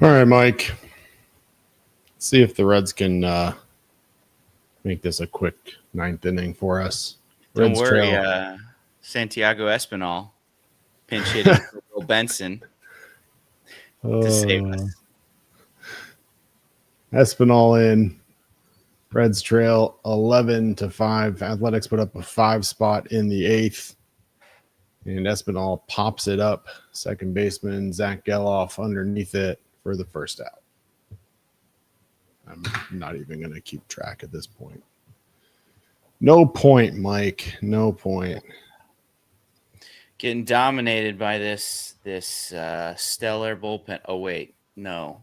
All right, Mike. Let's see if the Reds can make this a quick ninth inning for us. Don't Reds worry, trail. Santiago Espinal pinch hitting for Will Benson to save us. Espinal in. Reds trail 11-5. Athletics put up a 5 spot in the 8th. And Espinal pops it up. Second baseman Zach Geloff underneath it for the first out. I'm not even going to keep track at this point. No point, Mike. No point. Getting dominated by this stellar bullpen. Oh, wait. No.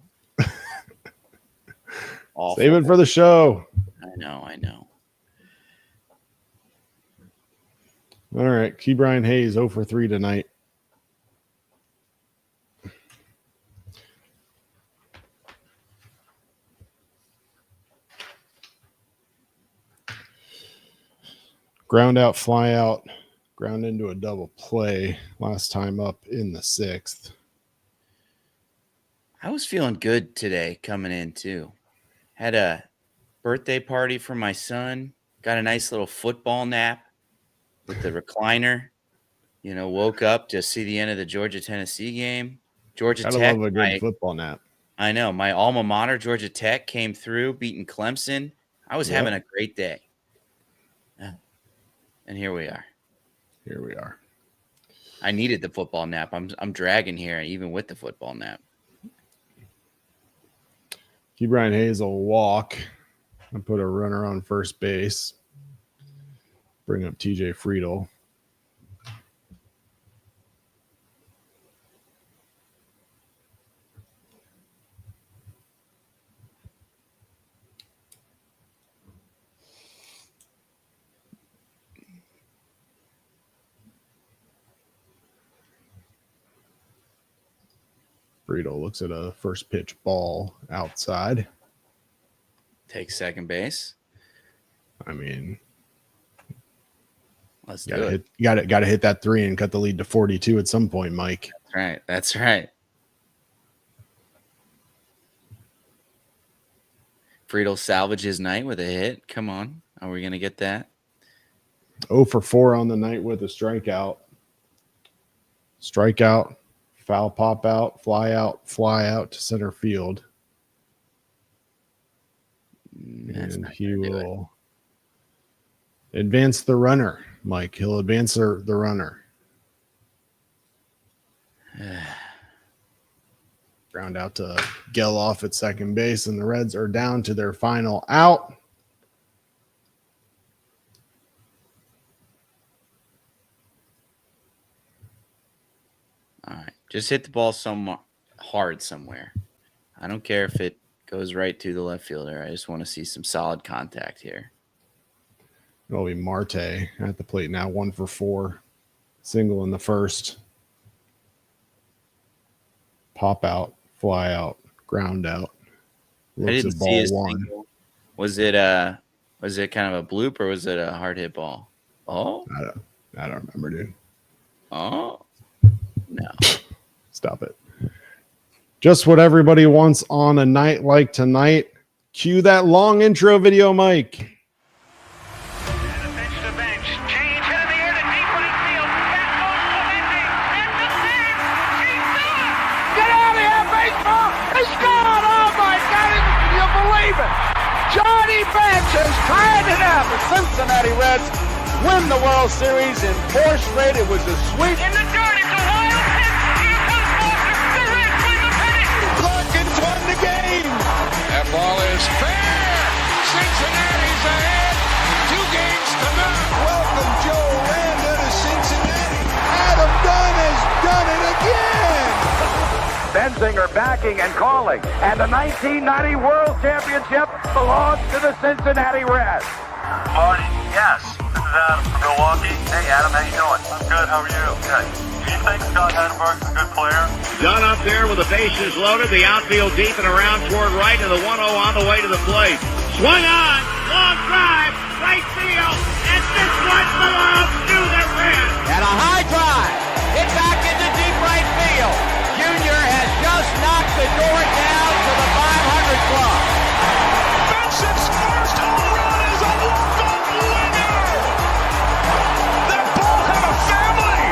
Save it for the show. I know. All right. Key Brian Hayes 0 for 3 tonight. Ground out, fly out, ground into a double play last time up in the 6th. I was feeling good today coming in too. Had a birthday party for my son. Got a nice little football nap with the recliner. You know, woke up to see the end of the Georgia-Tennessee game. Georgia Tech. I love a good football nap. I know. My alma mater, Georgia Tech, came through, beating Clemson. I was having a great day. And here we are. I needed the football nap. I'm dragging here, even with the football nap. Key Brian Hayes will walk and put a runner on first base. Bring up TJ Friedel. Friedel looks at a first pitch ball outside. Take second base. I mean, let's do it. Got to hit that 3 and cut the lead to 42 at some point, Mike. That's right. Friedel salvage his night with a hit. Come on. Are we going to get that? 0 for 4 on the night with a strikeout. Strikeout. Foul pop out, fly out to center field. And he will advance the runner, Mike. He'll advance the runner. Ground out to Geloff at second base, and the Reds are down to their final out. All right. Just hit the ball hard somewhere. I don't care if it goes right to the left fielder. I just want to see some solid contact here. It'll be Marte at the plate now, 1 for 4. Single in the first. Pop out, fly out, ground out. Looks at ball 1. Single. Was it kind of a bloop or was it a hard hit ball? Oh, I don't remember, dude. Oh, no. Stop it. Just what everybody wants on a night like tonight. Cue that long intro video, Mike. And a bench to bench. Change in the air to deep right field. Back goes Clemente. And the save. He's done. Get out of here, baseball. It's gone. Oh, my God. You believe it. Johnny Bench has tied it up. The Cincinnati Reds win the World Series in 4 straight. It was a sweep. In the dirt. It's a wild pitch. Here comes Foster. The Reds win the pennant. Larkins won the game. That ball is fair. Cincinnati's ahead. 2 games to none. Welcome, Joe Randa to Cincinnati. Adam Dunn has done it again. Benzinger backing and calling. And the 1990 World Championship belongs to the Cincinnati Reds. Morning. Yes, this is Adam from Milwaukee. Hey Adam, how you doing? I'm good, how are you? Good. Do you think Scott Hatteberg's a good player? Done up there with the bases loaded, the outfield deep and around toward right, and the 1-0 on the way to the plate. Swung on, long drive, right field, and this one belongs to the Reds. And a high drive, hit back into deep right field. Junior has just knocked the door down to the 500 club. Benson's first home run is a walk-off winner! That ball had a family!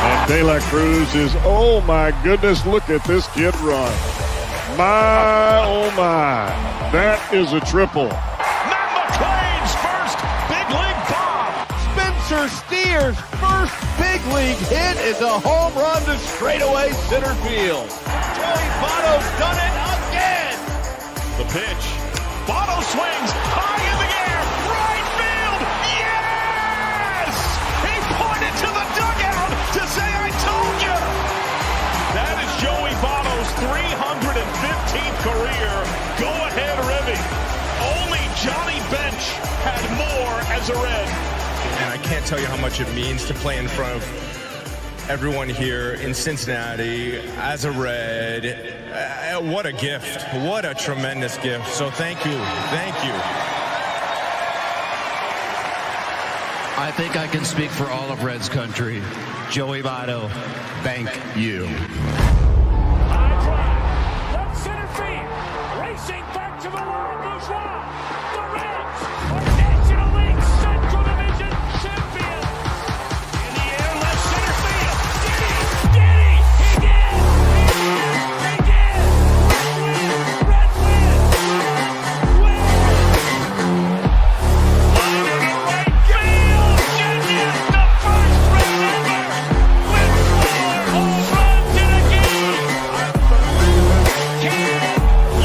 And De La Cruz is, oh my goodness, look at this kid run. My, oh my, that is a triple. Matt McClain's first big league bomb! Spencer Steer's first big league hit is a home run to straightaway center field. Joey Votto's done it again. The pitch. Votto swings high in the air. Right field. Yes! He pointed to the dugout to say, I told you. That is Joey Votto's 315th career go-ahead ribby. Only Johnny Bench had more as a Red. And I can't tell you how much it means to play in front of everyone here in Cincinnati as a Red. What a gift. What a tremendous gift. So thank you. Thank you. I think I can speak for all of Reds country. Joey Votto, thank you. High drive. Left center field. Racing back to the Laurent Bourgeois. The Reds are National League Central Division champions. In the air, left center field. Did he? He did! He did! Red win! Win! Line to the right field. Junior, the first Red ever. With 4 home runs in a game. Can you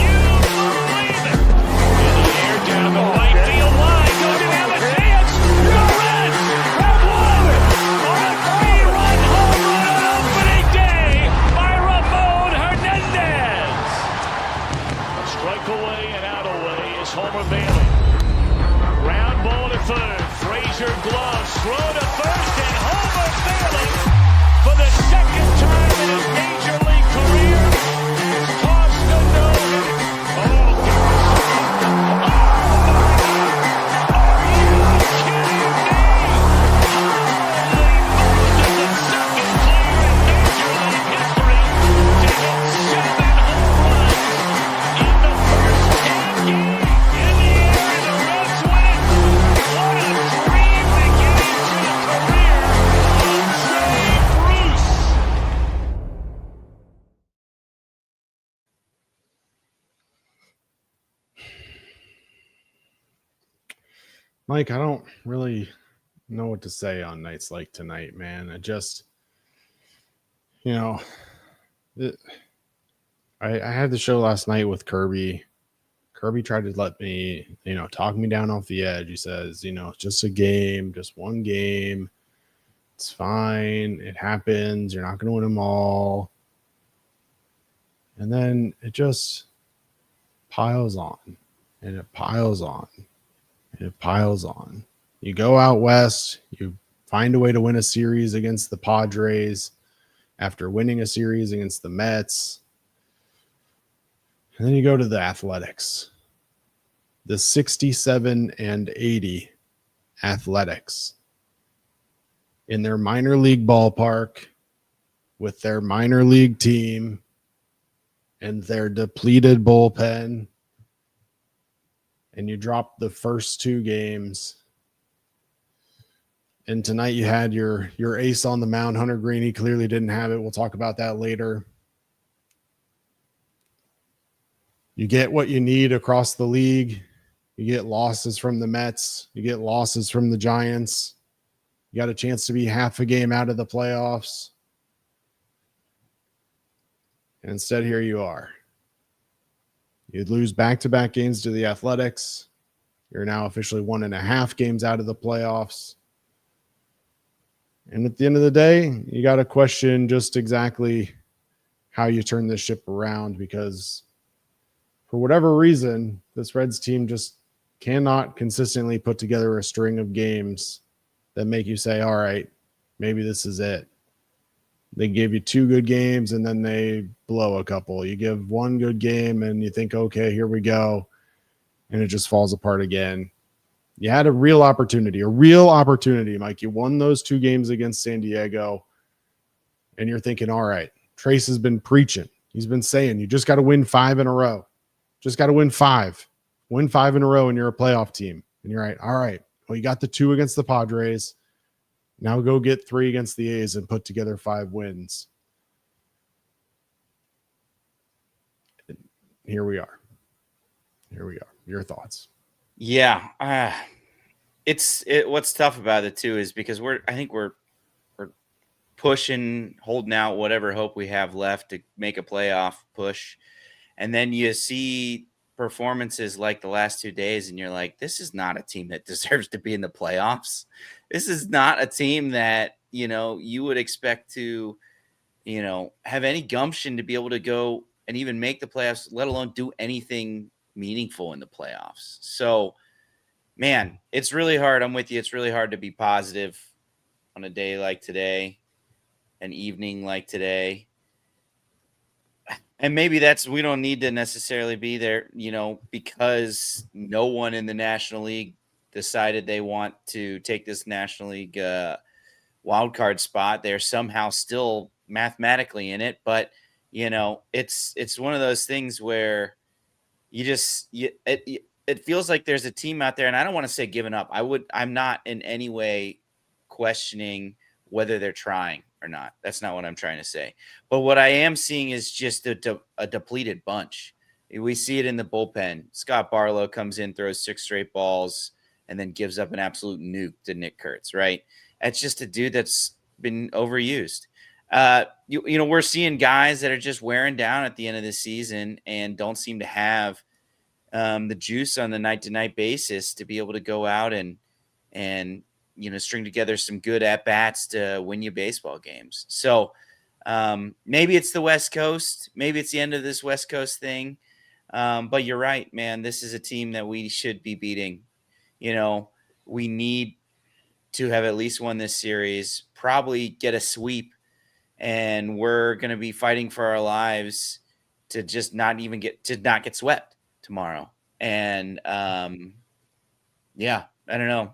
believe it? In the air, down the right field line. Does it have a chance? The Reds have won on a 3-run home run on opening day by Ramon Hernandez. A strike away and out away is Homer Bailey. Ground ball to third. Frazier gloves. Throw to first and Homer Bailey for the second time in his major league career has tossed a no-hitter. Oh, God. Are you kidding me? Holy Moses, the second player in major league history to hit 7 home runs in the first 10 games. In the air, and the Reds win. What a dream beginning to the career of Jay Bruce. Mike, I don't really know what to say on nights like tonight, man. I just, I had the show last night with Kirby. Kirby tried to let me, talk me down off the edge. He says, it's just a game, just one game. It's fine. It happens. You're not going to win them all. And then it just piles on and it piles on. It piles on. You go out west, you find a way to win a series against the Padres after winning a series against the Mets. And then you go to the Athletics. The 67-80 Athletics in their minor league ballpark with their minor league team and their depleted bullpen. And you dropped the first 2 games. And tonight you had your ace on the mound, Hunter Greene. He clearly didn't have it. We'll talk about that later. You get what you need across the league. You get losses from the Mets. You get losses from the Giants. You got a chance to be half a game out of the playoffs. And instead, here you are. You'd lose back-to-back games to the Athletics. You're now officially 1.5 games out of the playoffs. And at the end of the day, you got to question just exactly how you turn this ship around, because for whatever reason, this Reds team just cannot consistently put together a string of games that make you say, all right, maybe this is it. They give you 2 good games and then they blow a couple. You give 1 good game and you think, okay, here we go. And it just falls apart again. You had a real opportunity, Mike. You won those 2 games against San Diego. And you're thinking, all right, Trace has been preaching. He's been saying, you just got to win 5 in a row. Just got to win 5. Win 5 in a row and you're a playoff team. And you're right. All right. Well, you got the 2 against the Padres. Now go get 3 against the A's and put together 5 wins. Here we are. Your thoughts? Yeah. What's tough about it too is because we're pushing, holding out whatever hope we have left to make a playoff push. And then you see performances like the last 2 days and you're like, this is not a team that deserves to be in the playoffs. This is not a team that, you would expect to, have any gumption to be able to go and even make the playoffs, let alone do anything meaningful in the playoffs. So, man, it's really hard. I'm with you. It's really hard to be positive on a day like today, an evening like today. And maybe we don't need to necessarily be there, because no one in the National League decided they want to take this National League wild card spot. They're somehow still mathematically in it, but it's one of those things where it feels like there's a team out there, and I don't want to say giving up. I'm not in any way questioning whether they're trying or not. That's not what I'm trying to say. But what I am seeing is just a depleted bunch. We see it in the bullpen. Scott Barlow comes in, throws 6 straight balls, and then gives up an absolute nuke to Nick Kurtz, right? That's just a dude that's been overused. We're seeing guys that are just wearing down at the end of the season and don't seem to have the juice on the night-to-night basis to be able to go out and string together some good at-bats to win you baseball games. So maybe it's the West Coast. Maybe it's the end of this West Coast thing. But you're right, man. This is a team that we should be beating. We need to have at least won this series, probably get a sweep, and we're going to be fighting for our lives to just not get swept tomorrow. And I don't know.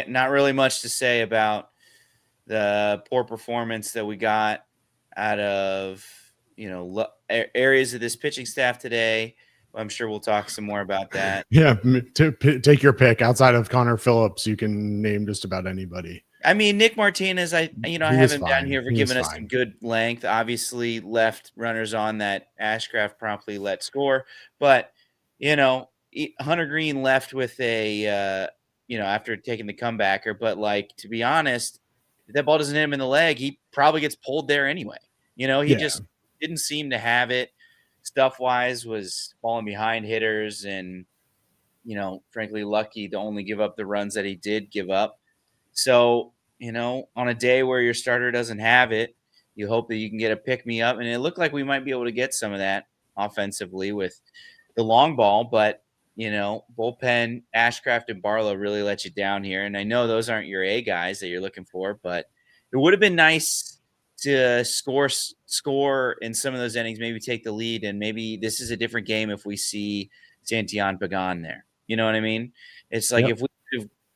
Not really much to say about the poor performance that we got out of areas of this pitching staff today. I'm sure we'll talk some more about that. Yeah, take your pick. Outside of Connor Phillips, you can name just about anybody. I mean, Nick Martinez, I have him down here for giving us some good length. Obviously, left runners on that Ashcraft promptly let score. But, Hunter Greene left with a, after taking the comebacker. But, to be honest, if that ball doesn't hit him in the leg, he probably gets pulled there anyway. He just didn't seem to have it. Stuff-wise was falling behind hitters and, frankly, lucky to only give up the runs that he did give up. So, on a day where your starter doesn't have it, you hope that you can get a pick-me-up. And it looked like we might be able to get some of that offensively with the long ball. But, bullpen, Ashcraft, and Barlow really let you down here. And I know those aren't your A guys that you're looking for, but it would have been nice to score in some of those innings, maybe take the lead, and maybe this is a different game if we see Santillan Pagan there. You know what I mean? It's like if we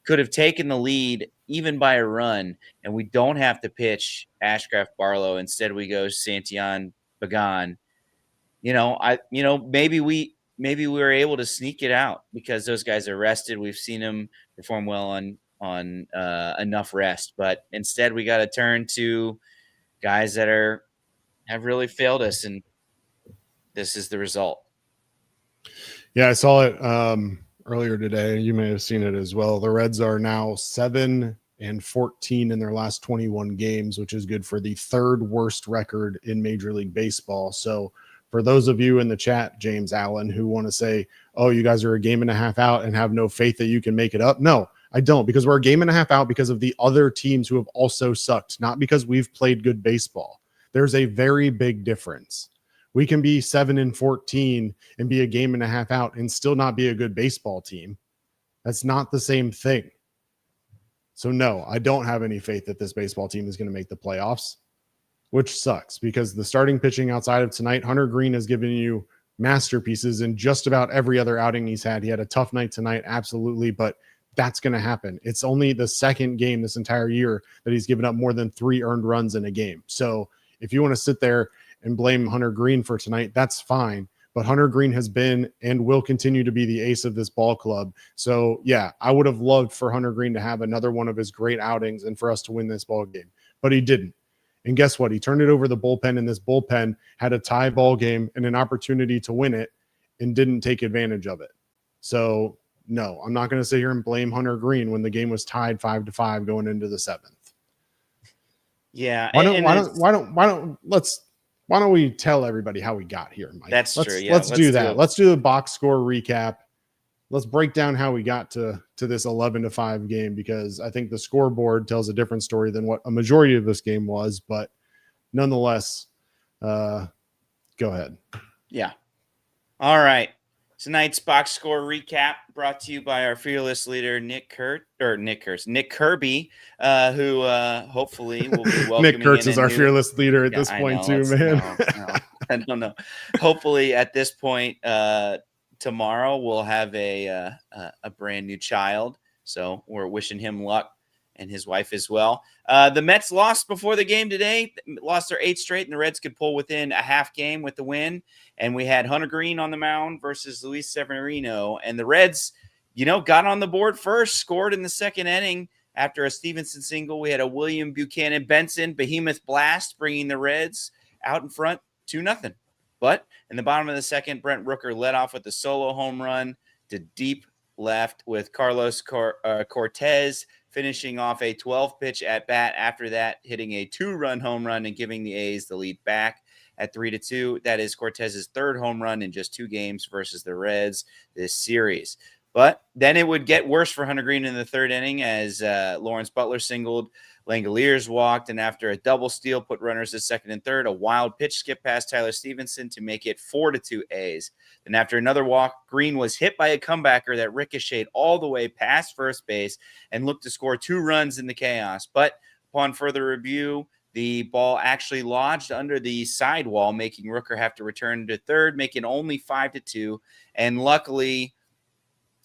could have taken the lead even by a run, and we don't have to pitch Ashcraft Barlow. Instead, we go Santillan Pagan. Maybe we were able to sneak it out because those guys are rested. We've seen them perform well on enough rest, but instead we got to turn to guys that have really failed us, and this is the result. Yeah, I saw it earlier today. You may have seen it as well. The Reds are now 7-14 in their last 21 games, which is good for the 3rd worst record in Major League Baseball. So for those of you in the chat, James Allen, who want to say, oh, you guys are a game and a half out and have no faith that you can make it up. No, I don't, because we're a game and a half out because of the other teams who have also sucked, not because we've played good baseball. There's a very big difference. We can be 7-14 and be a game and a half out and still not be a good baseball team. That's not the same thing. So no, I don't have any faith that this baseball team is going to make the playoffs, which sucks because the starting pitching outside of tonight, Hunter Greene has given you masterpieces in just about every other outing he's had. He had a tough night tonight, absolutely, but that's going to happen. It's only the second game this entire year that he's given up more than 3 earned runs in a game. So if you want to sit there and blame Hunter Greene for tonight, that's fine. But Hunter Greene has been and will continue to be the ace of this ball club. So, yeah, I would have loved for Hunter Greene to have another one of his great outings and for us to win this ball game. But he didn't. And guess what? He turned it over the bullpen, and this bullpen had a tie ball game and an opportunity to win it and didn't take advantage of it. So, no, I'm not going to sit here and blame Hunter Greene when the game was tied 5-5 going into the 7th. Yeah. Why don't we tell everybody how we got here, Mike? That's true. Yeah, let's do that. Let's do the box score recap. Let's break down how we got to this 11-5 game, because I think the scoreboard tells a different story than what a majority of this game was. But nonetheless, go ahead. Yeah. All right. Tonight's box score recap brought to you by our fearless leader, Nick Kirby, who hopefully will be welcoming Nick Kurtz is our fearless leader at this point too, man. No, I don't know. Hopefully at this point tomorrow we'll have a brand new child. So we're wishing him luck and his wife as well. The Mets lost before the game today, lost their 8th straight, and the Reds could pull within a half game with the win. And we had Hunter Greene on the mound versus Luis Severino. And the Reds, got on the board first, scored in the 2nd inning after a Stevenson single. We had a William Buchanan Benson behemoth blast, bringing the Reds out in front 2-0. But in the bottom of the 2nd, Brent Rooker led off with a solo home run to deep left, with Carlos Cortez finishing off a 12-pitch at bat after that, hitting a 2-run home run and giving the A's the lead back at 3-2. That is Cortez's 3rd home run in just 2 games versus the Reds this series. But then it would get worse for Hunter Greene in the 3rd inning as Lawrence Butler singled, Langoliers walked, and after a double steal put runners at 2nd and 3rd, a wild pitch skip past Tyler Stevenson to make it 4-2 A's. Then after another walk, Greene was hit by a comebacker that ricocheted all the way past first base and looked to score 2 runs in the chaos. But upon further review, the ball actually lodged under the sidewall, making Rooker have to return to 3rd, making only 5-2. And luckily,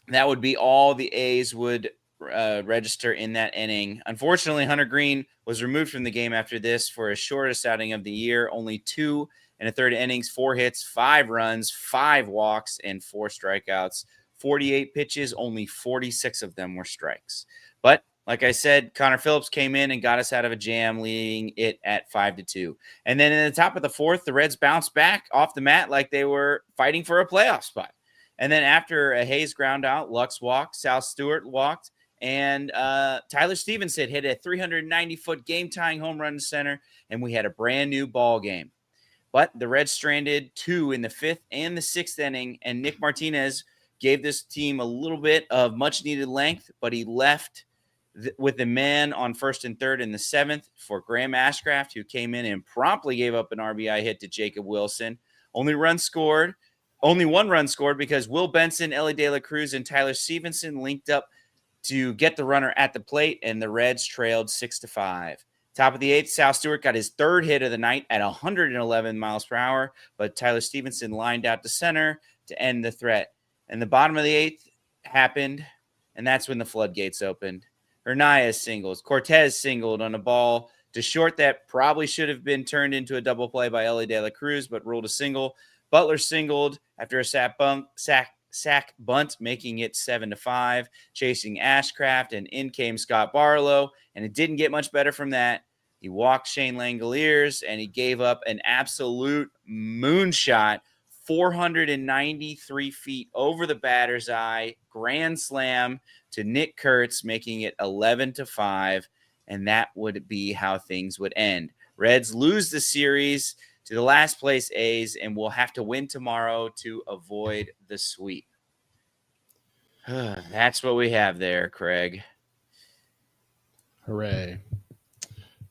that would be all the A's would register in that inning. Unfortunately, Hunter Greene was removed from the game after this for his shortest outing of the year. Only 2 1/3 innings, 4 hits, 5 runs, 5 walks, and 4 strikeouts. 48 pitches, only 46 of them were strikes. But like I said, Connor Phillips came in and got us out of a jam, leading it at 5-2. And then in the top of the 4th, the Reds bounced back off the mat like they were fighting for a playoff spot. And then after a Hayes ground out, Lux walked, Sal Stewart walked, and Tyler Stevenson hit a 390-foot game-tying home run to center, and we had a brand-new ball game. But the Reds stranded 2 in the 5th and the 6th inning, and Nick Martinez gave this team a little bit of much-needed length, but he left with the man on 1st and 3rd in the 7th for Graham Ashcraft, who came in and promptly gave up an RBI hit to Jacob Wilson. Only one run scored because Will Benson, Ellie De La Cruz, and Tyler Stevenson linked up to get the runner at the plate, and the Reds trailed 6-5. Top of the 8th, Sal Stewart got his 3rd hit of the night at 111 miles per hour, but Tyler Stevenson lined out to center to end the threat. And the bottom of the 8th happened, and that's when the floodgates opened. Hernandez singles. Cortez singled on a ball to short that probably should have been turned into a double play by Ellie De La Cruz, but ruled a single. Butler singled after a sack bunt, making it 7-5, chasing Ashcraft, and in came Scott Barlow, and it didn't get much better from that. He walked Shane Langoliers, and he gave up an absolute moonshot, 493 feet over the batter's eye, grand slam to Nick Kurtz, making it 11-5, and that would be how things would end. Reds lose the series to the last place A's, and will have to win tomorrow to avoid the sweep. That's what we have there, Craig. Hooray.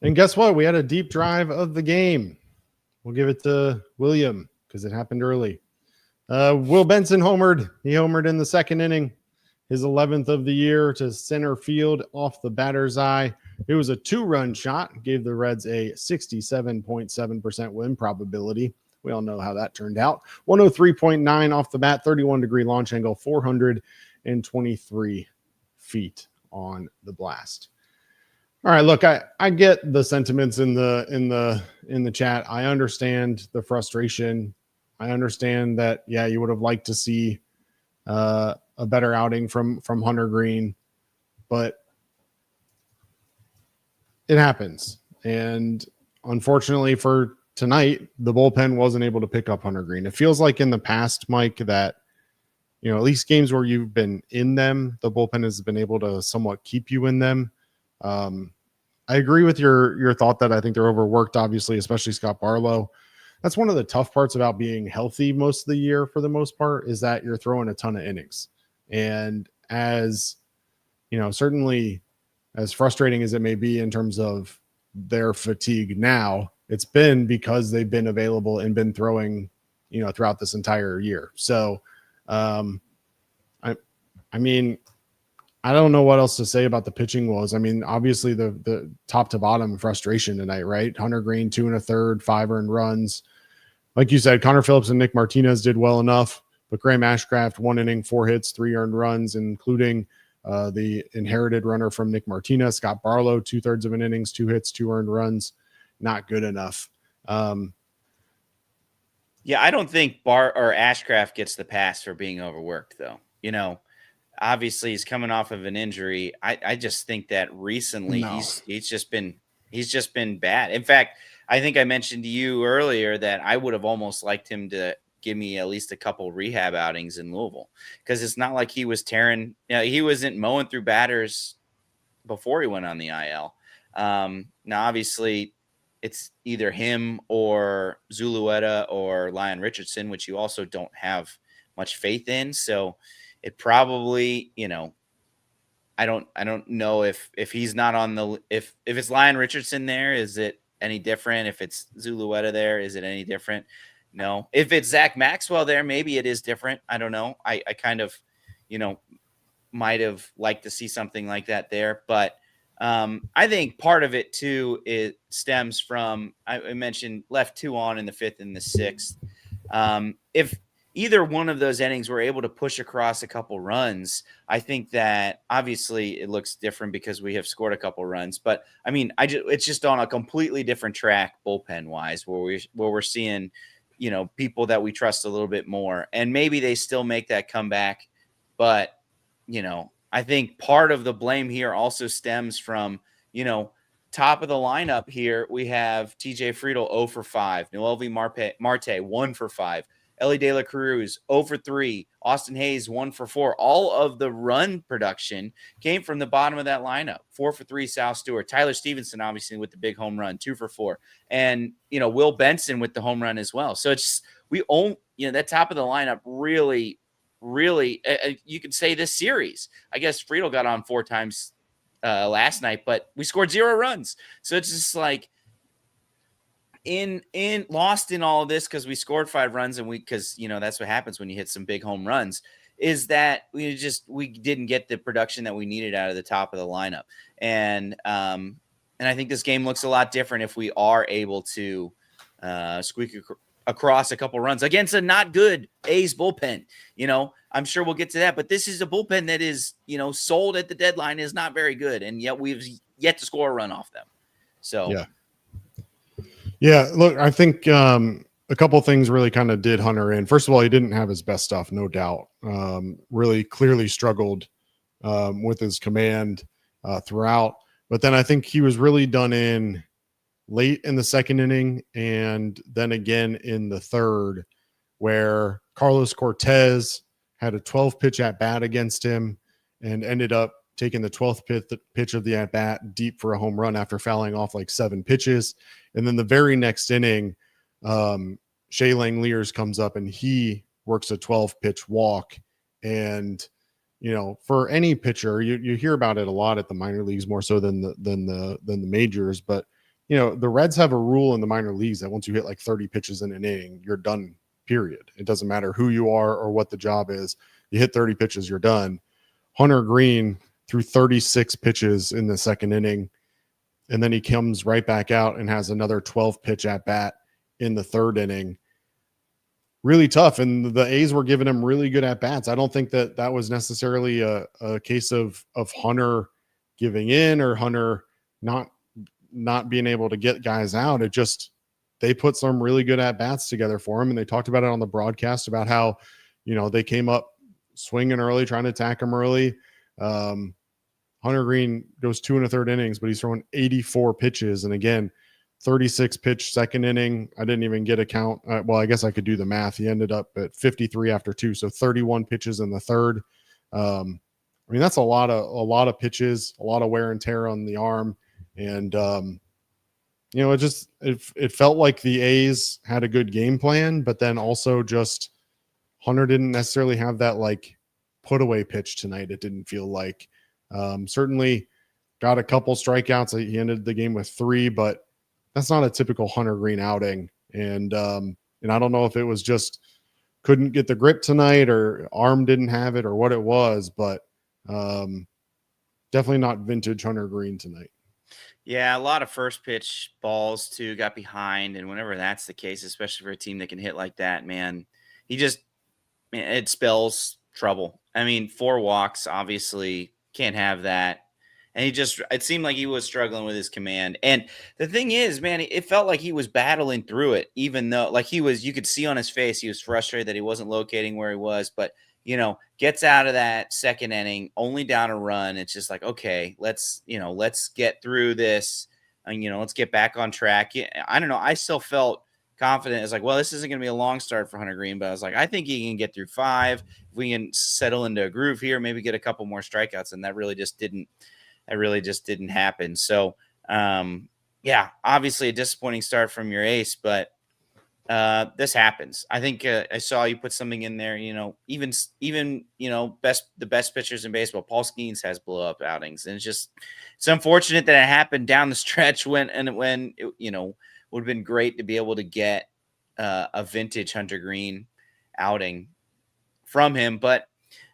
And guess what? We had a deep drive of the game. We'll give it to William because it happened early. Will Benson homered. He homered in the 2nd inning. his 11th of the year to center field off the batter's eye. It was a 2-run shot, gave the Reds a 67.7% win probability. We all know how that turned out. 103.9 off the bat, 31-degree launch angle, 423 feet on the blast. All right, look, I get the sentiments in the chat. I understand the frustration. I understand that, yeah, you would have liked to see a better outing from Hunter Greene, but it happens. And unfortunately for tonight, the bullpen wasn't able to pick up Hunter Greene. It feels like in the past, Mike, that, you know, at least games where you've been in them, the bullpen has been able to somewhat keep you in them. I agree with your thought that I think they're overworked, obviously, especially Scott Barlow. That's one of the tough parts about being healthy most of the year, for the most part, is that you're throwing a ton of innings. And as, you know, certainly as frustrating as it may be in terms of their fatigue now, it's been because they've been available and been throwing, you know, throughout this entire year. So, I mean, I don't know what else to say about the pitching woes. I mean, obviously the top to bottom frustration tonight, right? Hunter Greene, 2 1/3, 5 earned runs. Like you said, Connor Phillips and Nick Martinez did well enough, but Graham Ashcraft, 1 inning, 4 hits, 3 earned runs, including the inherited runner from Nick Martinez. Scott Barlow, 2/3 of an innings, 2 hits, 2 earned runs. Not good enough. Yeah, I don't think Ashcraft gets the pass for being overworked, though. You know, obviously he's coming off of an injury. I just think that recently he's just been bad. In fact, I think I mentioned to you earlier that I would have almost liked him to give me at least a couple rehab outings in Louisville, because it's not like he was tearing. You know, he wasn't mowing through batters before he went on the IL. Now, obviously, it's either him or Zulueta or Lyon Richardson, which you also don't have much faith in. So it probably, you know, I don't know if he's not on the, if it's Lyon Richardson there, is it any different? If it's Zulueta there, is it any different? No. If it's Zach Maxwell there, maybe it is different. I don't know. I kind of, you know, might have liked to see something like that there, but I think part of it too, it stems from, I mentioned left 2 on in the 5th and the 6th. If either one of those innings were able to push across a couple runs, I think that obviously it looks different because we have scored a couple runs. But I mean, it's just on a completely different track bullpen wise, where we're seeing, you know, people that we trust a little bit more, and maybe they still make that comeback. But, you know, I think part of the blame here also stems from, you know, top of the lineup here. We have TJ Friedl 0 for 5, Noelvi Marte 1 for 5, Ellie De La Cruz 0 for 3, Austin Hayes 1 for 4. All of the run production came from the bottom of that lineup. 4 for 3, Sal Stewart, Tyler Stevenson, obviously with the big home run, 2 for 4, and, you know, Will Benson with the home run as well. So it's, we own, you know, that top of the lineup really, you could say this series. I guess Friedl got on 4 times last night, but we scored 0 runs. So it's just like in lost in all of this, because we scored 5 runs, and because, you know, that's what happens when you hit some big home runs, is that we didn't get the production that we needed out of the top of the lineup. And I think this game looks a lot different if we are able to squeak across a couple runs against a not good A's bullpen. You know, I'm sure we'll get to that, but this is a bullpen that is, you know, sold at the deadline, is not very good, and yet we've yet to score a run off them. So yeah, look, I think a couple things really kind of did Hunter in. First of all, he didn't have his best stuff, no doubt. Really clearly struggled with his command throughout, but then I think he was really done in late in the 2nd inning, and then again in the 3rd, where Carlos Cortez had a 12-pitch at bat against him and ended up taking the 12th pitch of the at bat deep for a home run after fouling off like 7 pitches. And then the very next inning, Shea Langeliers comes up and he works a 12-pitch walk. And, you know, for any pitcher, you hear about it a lot at the minor leagues, more so than the majors, but, you know, the Reds have a rule in the minor leagues that once you hit like 30 pitches in an inning, you're done, period. It doesn't matter who you are or what the job is. You hit 30 pitches, you're done. Hunter Greene threw 36 pitches in the second inning, and then he comes right back out and has another 12 pitch at bat in the third inning. Really tough, and the A's were giving him really good at bats. I don't think that was necessarily a case of Hunter giving in or Hunter not being able to get guys out. It just, they put some really good at bats together for him, and they talked about it on the broadcast about how, they came up swinging early, trying to attack him early. Hunter Greene goes 2 1/3 innings, but he's throwing 84 pitches, and again, 36 pitch second inning. I didn't even get a count. Well, I guess I could do the math. He ended up at 53 after 2, so 31 pitches in the third. That's a lot of pitches, a lot of wear and tear on the arm, and it felt like the A's had a good game plan, but then also just Hunter didn't necessarily have that like put away pitch tonight. It didn't feel like. Certainly got a couple strikeouts. He ended the game with 3, but that's not a typical Hunter Greene outing. And I don't know if it was just couldn't get the grip tonight or arm didn't have it or what it was, but definitely not vintage Hunter Greene tonight. Yeah, a lot of first pitch balls too, got behind. And whenever that's the case, especially for a team that can hit like that, man, it spells trouble. 4 walks, obviously can't have that. And it seemed like he was struggling with his command. And the thing is, man, it felt like he was battling through it, even though you could see on his face, he was frustrated that he wasn't locating where he was, but gets out of that second inning, only down a run. It's just like, okay, let's get through this and, let's get back on track. I don't know. I still felt confident. It's like, well, this isn't going to be a long start for Hunter Greene, but I was like, I think he can get through 5. If we can settle into a groove here, maybe get a couple more strikeouts. And that really just didn't happen. So, obviously a disappointing start from your ace, but this happens. I think I saw you put something in there, even the best pitchers in baseball, Paul Skeens has blow up outings. And it's unfortunate that it happened down the stretch when it, would have been great to be able to get a vintage Hunter Greene outing from him. But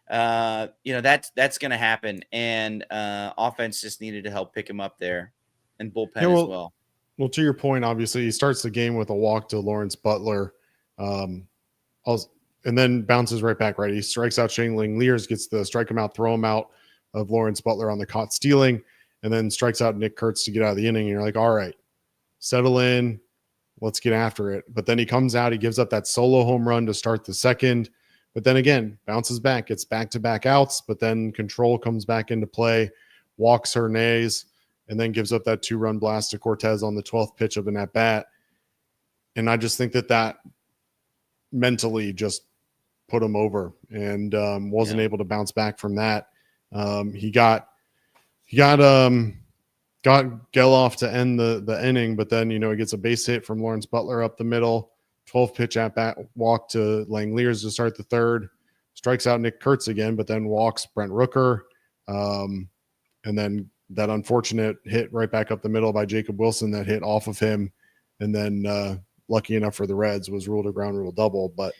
that's going to happen. And offense just needed to help pick him up there, and bullpen as well. Well, to your point, obviously he starts the game with a walk to Lawrence Butler, and then bounces right back. Right, he strikes out Shane Langeliers, gets the strike him out, throw him out of Lawrence Butler on the caught stealing, and then strikes out Nick Kurtz to get out of the inning. And you're like, all right, settle in, let's get after it. But then he comes out, he gives up that solo home run to start the second. But then again, bounces back, gets back-to-back outs, but then control comes back into play, walks Hernandez, and then gives up that 2-run blast to Cortez on the 12th pitch of an at-bat. And I just think that mentally just put him over and wasn't able to bounce back from that. He got Geloff to end the inning, but then, he gets a base hit from Lawrence Butler up the middle, 12 pitch at bat, walk to Langeliers to start the third, strikes out Nick Kurtz again, but then walks Brent Rooker. And then that unfortunate hit right back up the middle by Jacob Wilson that hit off of him. And then lucky enough for the Reds was ruled a ground rule double. But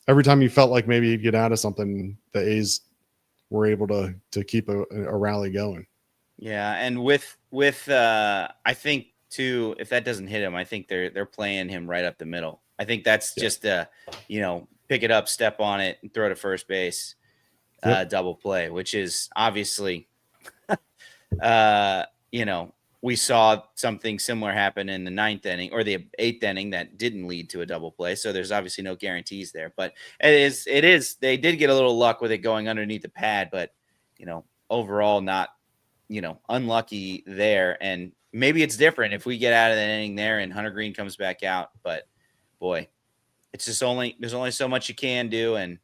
every time you felt like maybe you'd get out of something, the A's were able to keep a rally going. Yeah. And with I think too, if that doesn't hit him, I think they're playing him right up the middle. I think that's just pick it up, step on it, and throw to first base, double play, which is obviously, we saw something similar happen in the 9th inning or the 8th inning that didn't lead to a double play. So there's obviously no guarantees there, but it is, they did get a little luck with it going underneath the pad, but overall not, unlucky there. And maybe it's different if we get out of the inning there and Hunter Greene comes back out, but boy, it's just there's only so much you can do. And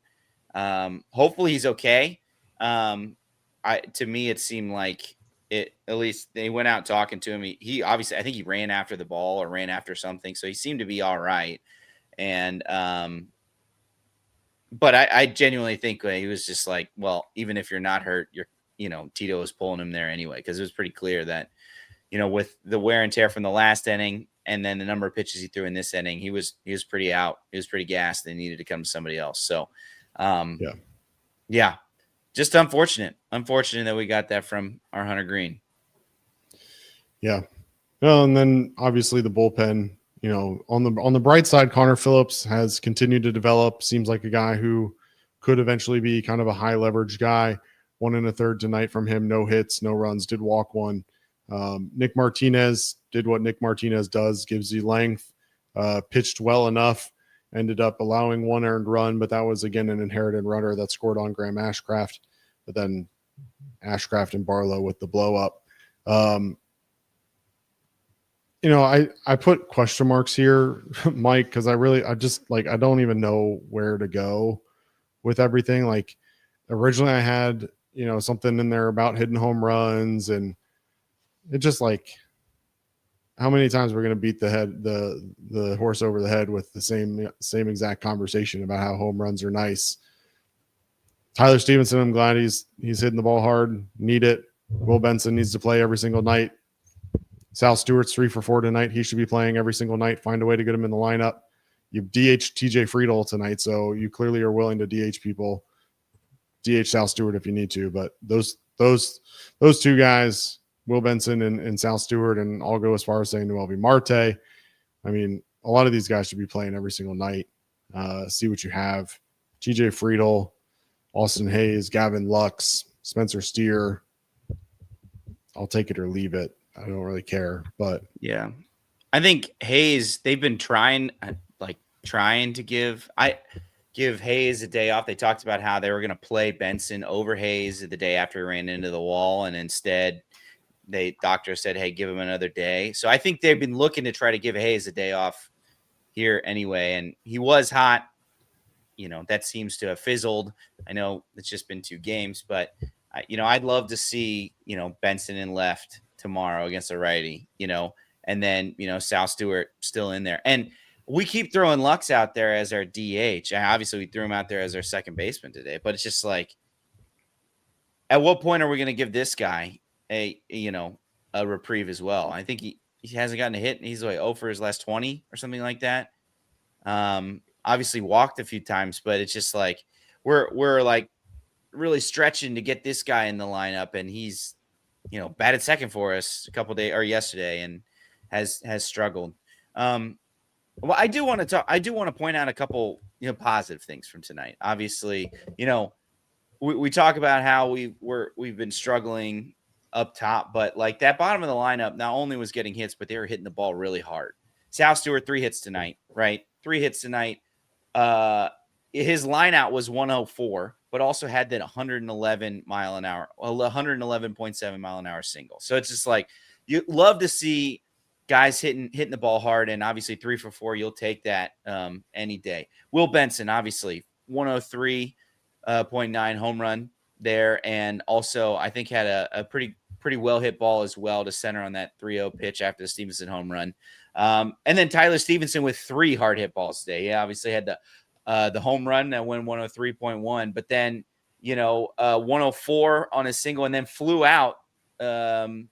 hopefully he's okay. To me, it seemed like at least they went out talking to him. He obviously, I think he ran after the ball or ran after something. So he seemed to be all right. And, but I genuinely think he was just like, well, even if you're not hurt, Tito was pulling him there anyway. Cause it was pretty clear that, with the wear and tear from the last inning and then the number of pitches he threw in this inning, he was pretty out. He was pretty gassed. They needed to come to somebody else. So, Yeah. Just unfortunate that we got that from our Hunter Greene. Yeah. Well, and then obviously the bullpen, on the bright side, Connor Phillips has continued to develop. Seems like a guy who could eventually be kind of a high leverage guy. 1 1/3 tonight from him. No hits, no runs, did walk one. Nick Martinez did what Nick Martinez does, gives you length, pitched well enough, ended up allowing 1 earned run, but that was, again, an inherited runner that scored on Graham Ashcraft, but then Ashcraft and Barlow with the blow up. I put question marks here, Mike, because I don't even know where to go with everything. Like, originally I had, something in there about hitting home runs, and it just how many times we're going to beat the horse over the head with the same exact conversation about how home runs are nice. Tyler Stevenson, I'm glad he's hitting the ball hard. Need it. Will Benson needs to play every single night. Sal Stewart's 3 for 4 tonight. He should be playing every single night. Find a way to get him in the lineup. You DH TJ Friedel tonight, so you clearly are willing to DH people. DH Sal Stewart if you need to, but those two guys, Will Benson and Sal Stewart, and I'll go as far as saying MiLB Marte. I mean, a lot of these guys should be playing every single night. See what you have. TJ Friedel, Austin Hayes, Gavin Lux, Spencer Steer. I'll take it or leave it. I don't really care, but yeah, I think Hayes, they've been trying to give Hayes a day off. They talked about how they were going to play Benson over Hayes the day after he ran into the wall, and instead doctor said, hey, give him another day. So I think they've been looking to try to give Hayes a day off here anyway, and he was hot. That seems to have fizzled. I know it's just been 2 games, but I'd love to see, Benson in left tomorrow against a righty, and then, Sal Stewart still in there. And we keep throwing Lux out there as our DH. Obviously, we threw him out there as our second baseman today, but it's just at what point are we going to give this guy a reprieve as well? I think he hasn't gotten a hit, and he's 0 for his last 20 or something like that. Obviously walked a few times, but it's just we're really stretching to get this guy in the lineup, and he's batted second for us a couple days or yesterday and has struggled. Well, I do want to point out a couple positive things from tonight. Obviously, we talk about how we've been struggling up top, but that bottom of the lineup not only was getting hits, but they were hitting the ball really hard. Sal Stewart, 3 hits tonight, right? 3 hits tonight. His line out was 104, but also had that 111.7 mile an hour single. So it's just you love to see guys hitting the ball hard, and obviously 3 for 4, you'll take that any day. Will Benson, obviously 103.9 home run there, and also I think had a pretty well hit ball as well to center on that 3-0 pitch after the Stevenson home run. And then Tyler Stevenson with 3 hard hit balls today. He obviously had the home run that went 103.1, but then 104 on a single, and then flew out and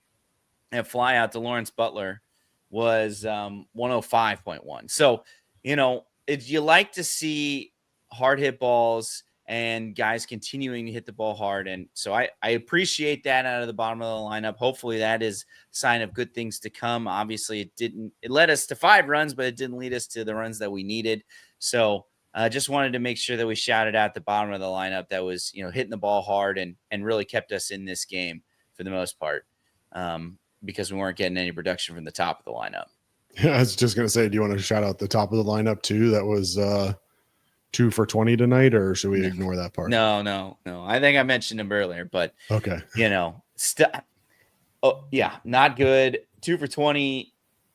fly out to Lawrence Butler was 105.1. So you like to see hard hit balls and guys continuing to hit the ball hard, and so I appreciate that out of the bottom of the lineup. Hopefully that is a sign of good things to come. Obviously it led us to 5 runs, but it didn't lead us to the runs that we needed. So just wanted to make sure that we shouted out the bottom of the lineup that was, hitting the ball hard and really kept us in this game for the most part, because we weren't getting any production from the top of the lineup. Yeah, I was just going to say, do you want to shout out the top of the lineup too? That was 2 for 20 tonight, or should we ignore that part? No. I think I mentioned him earlier, but okay. Not good. 2 for 20.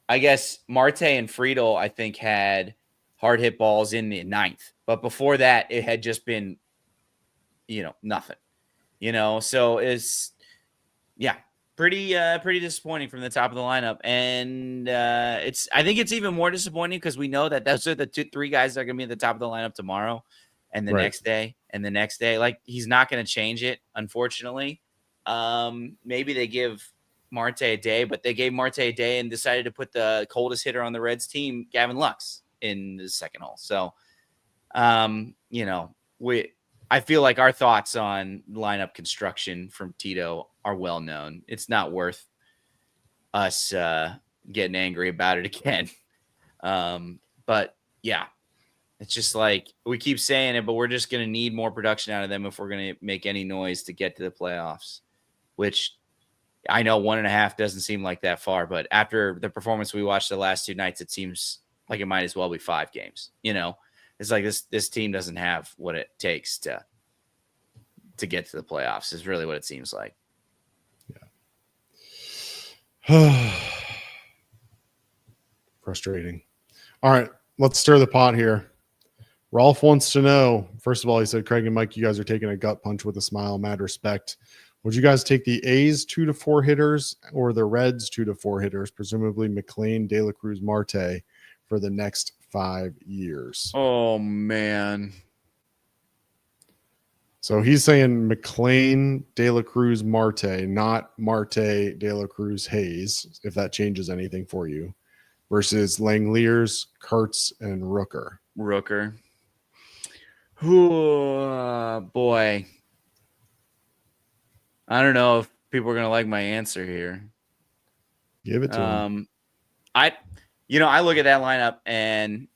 I guess Marte and Friedel, I think, had hard hit balls in the 9th, but before that it had just been, nothing, so it's, pretty disappointing from the top of the lineup. And I think it's even more disappointing because we know that those are the 3 guys that are going to be at the top of the lineup tomorrow and the next day and the next day. He's not going to change it, unfortunately. Maybe they give Marte a day, but they gave Marte a day and decided to put the coldest hitter on the Reds team, Gavin Lux, in the second hole. So, I feel like our thoughts on lineup construction from Tito are well known. It's not worth us getting angry about it again. But yeah, it's just like we keep saying it, but we're just going to need more production out of them if we're going to make any noise to get to the playoffs, which I know 1.5 doesn't seem like that far, but after the performance we watched the last 2 nights, it seems like it might as well be 5 games. You know, it's like this team doesn't have what it takes to get to the playoffs is really what it seems like. Yeah. Frustrating. All right, let's stir the pot here. Rolf wants to know, first of all, he said, Craig and Mike, you guys are taking a gut punch with a smile, mad respect. Would you guys take the A's 2 to 4 hitters or the Reds 2 to 4 hitters, presumably McLean, De La Cruz, Marte, for the next 5 years? Oh, man. So he's saying McLean, De La Cruz, Marte, not Marte, De La Cruz, Hayes, if that changes anything for you, versus Langeliers, Kurtz, and Rooker. Ooh, boy. I don't know if people are going to like my answer here. Give it to him. I look at that lineup and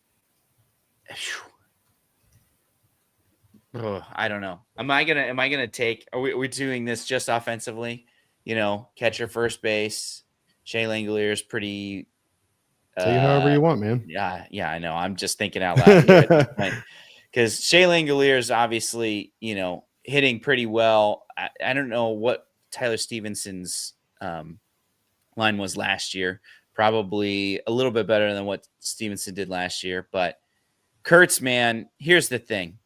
I don't know. Am I gonna take? Are we doing this just offensively? You know, catcher, first base. Shea Langeliers pretty. Take it however you want, man. Yeah, I know. I'm just thinking out loud because Shea Langeliers obviously, hitting pretty well. I don't know what Tyler Stevenson's line was last year. Probably a little bit better than what Stevenson did last year. But Kurtz, man, here's the thing.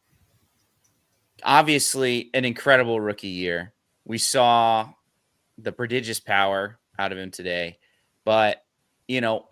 Obviously, an incredible rookie year. We saw the prodigious power out of him today. But,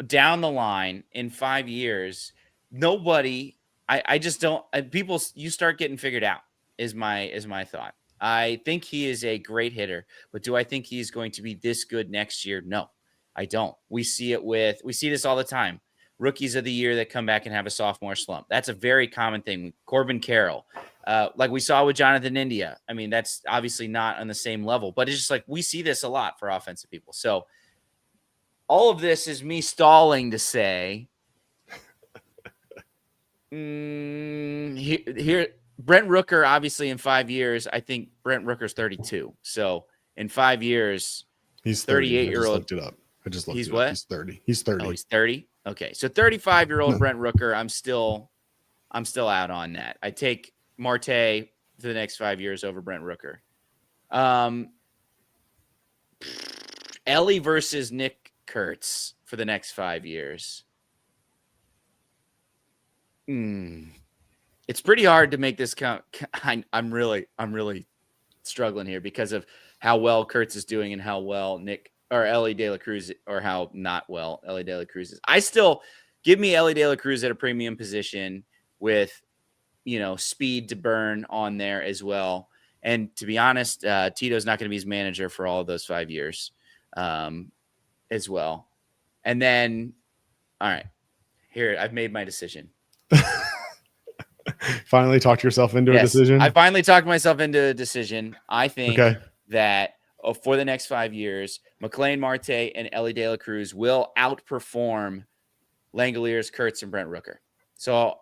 down the line in 5 years, nobody – I just don't – people – you start getting figured out is my thought. I think he is a great hitter. But do I think he's going to be this good next year? No, I don't. We see this all the time. Rookies of the year that come back and have a sophomore slump. That's a very common thing. Corbin Carroll, like we saw with Jonathan India. I mean, that's obviously not on the same level, but it's just like we see this a lot for offensive people. So all of this is me stalling to say here Brent Rooker, obviously in 5 years, I think Brent Rooker's 32. So in 5 years, he's 38-year-old. I looked it up. I just looked he's it what? Up. He's 30. He's 30. Oh, he's 30. Okay, so 35-year-old Brent Rooker. I'm still out on that. I take Marte for the next 5 years over Brent Rooker. Ellie versus Nick Kurtz for the next 5 years. It's pretty hard to make this count. I'm really struggling here because of how well Kurtz is doing and how well Ellie De La Cruz, or how not well Ellie De La Cruz is. I still give me Ellie De La Cruz at a premium position with, speed to burn on there as well. And to be honest, Tito's not going to be his manager for all of those 5 years as well. And then, all right, here, I've made my decision. Finally talked yourself into a decision? I finally talked myself into a decision. I think that for the next 5 years, McLean, Marte, and Ellie De La Cruz will outperform Langeliers, Kurtz, and Brent Rooker. So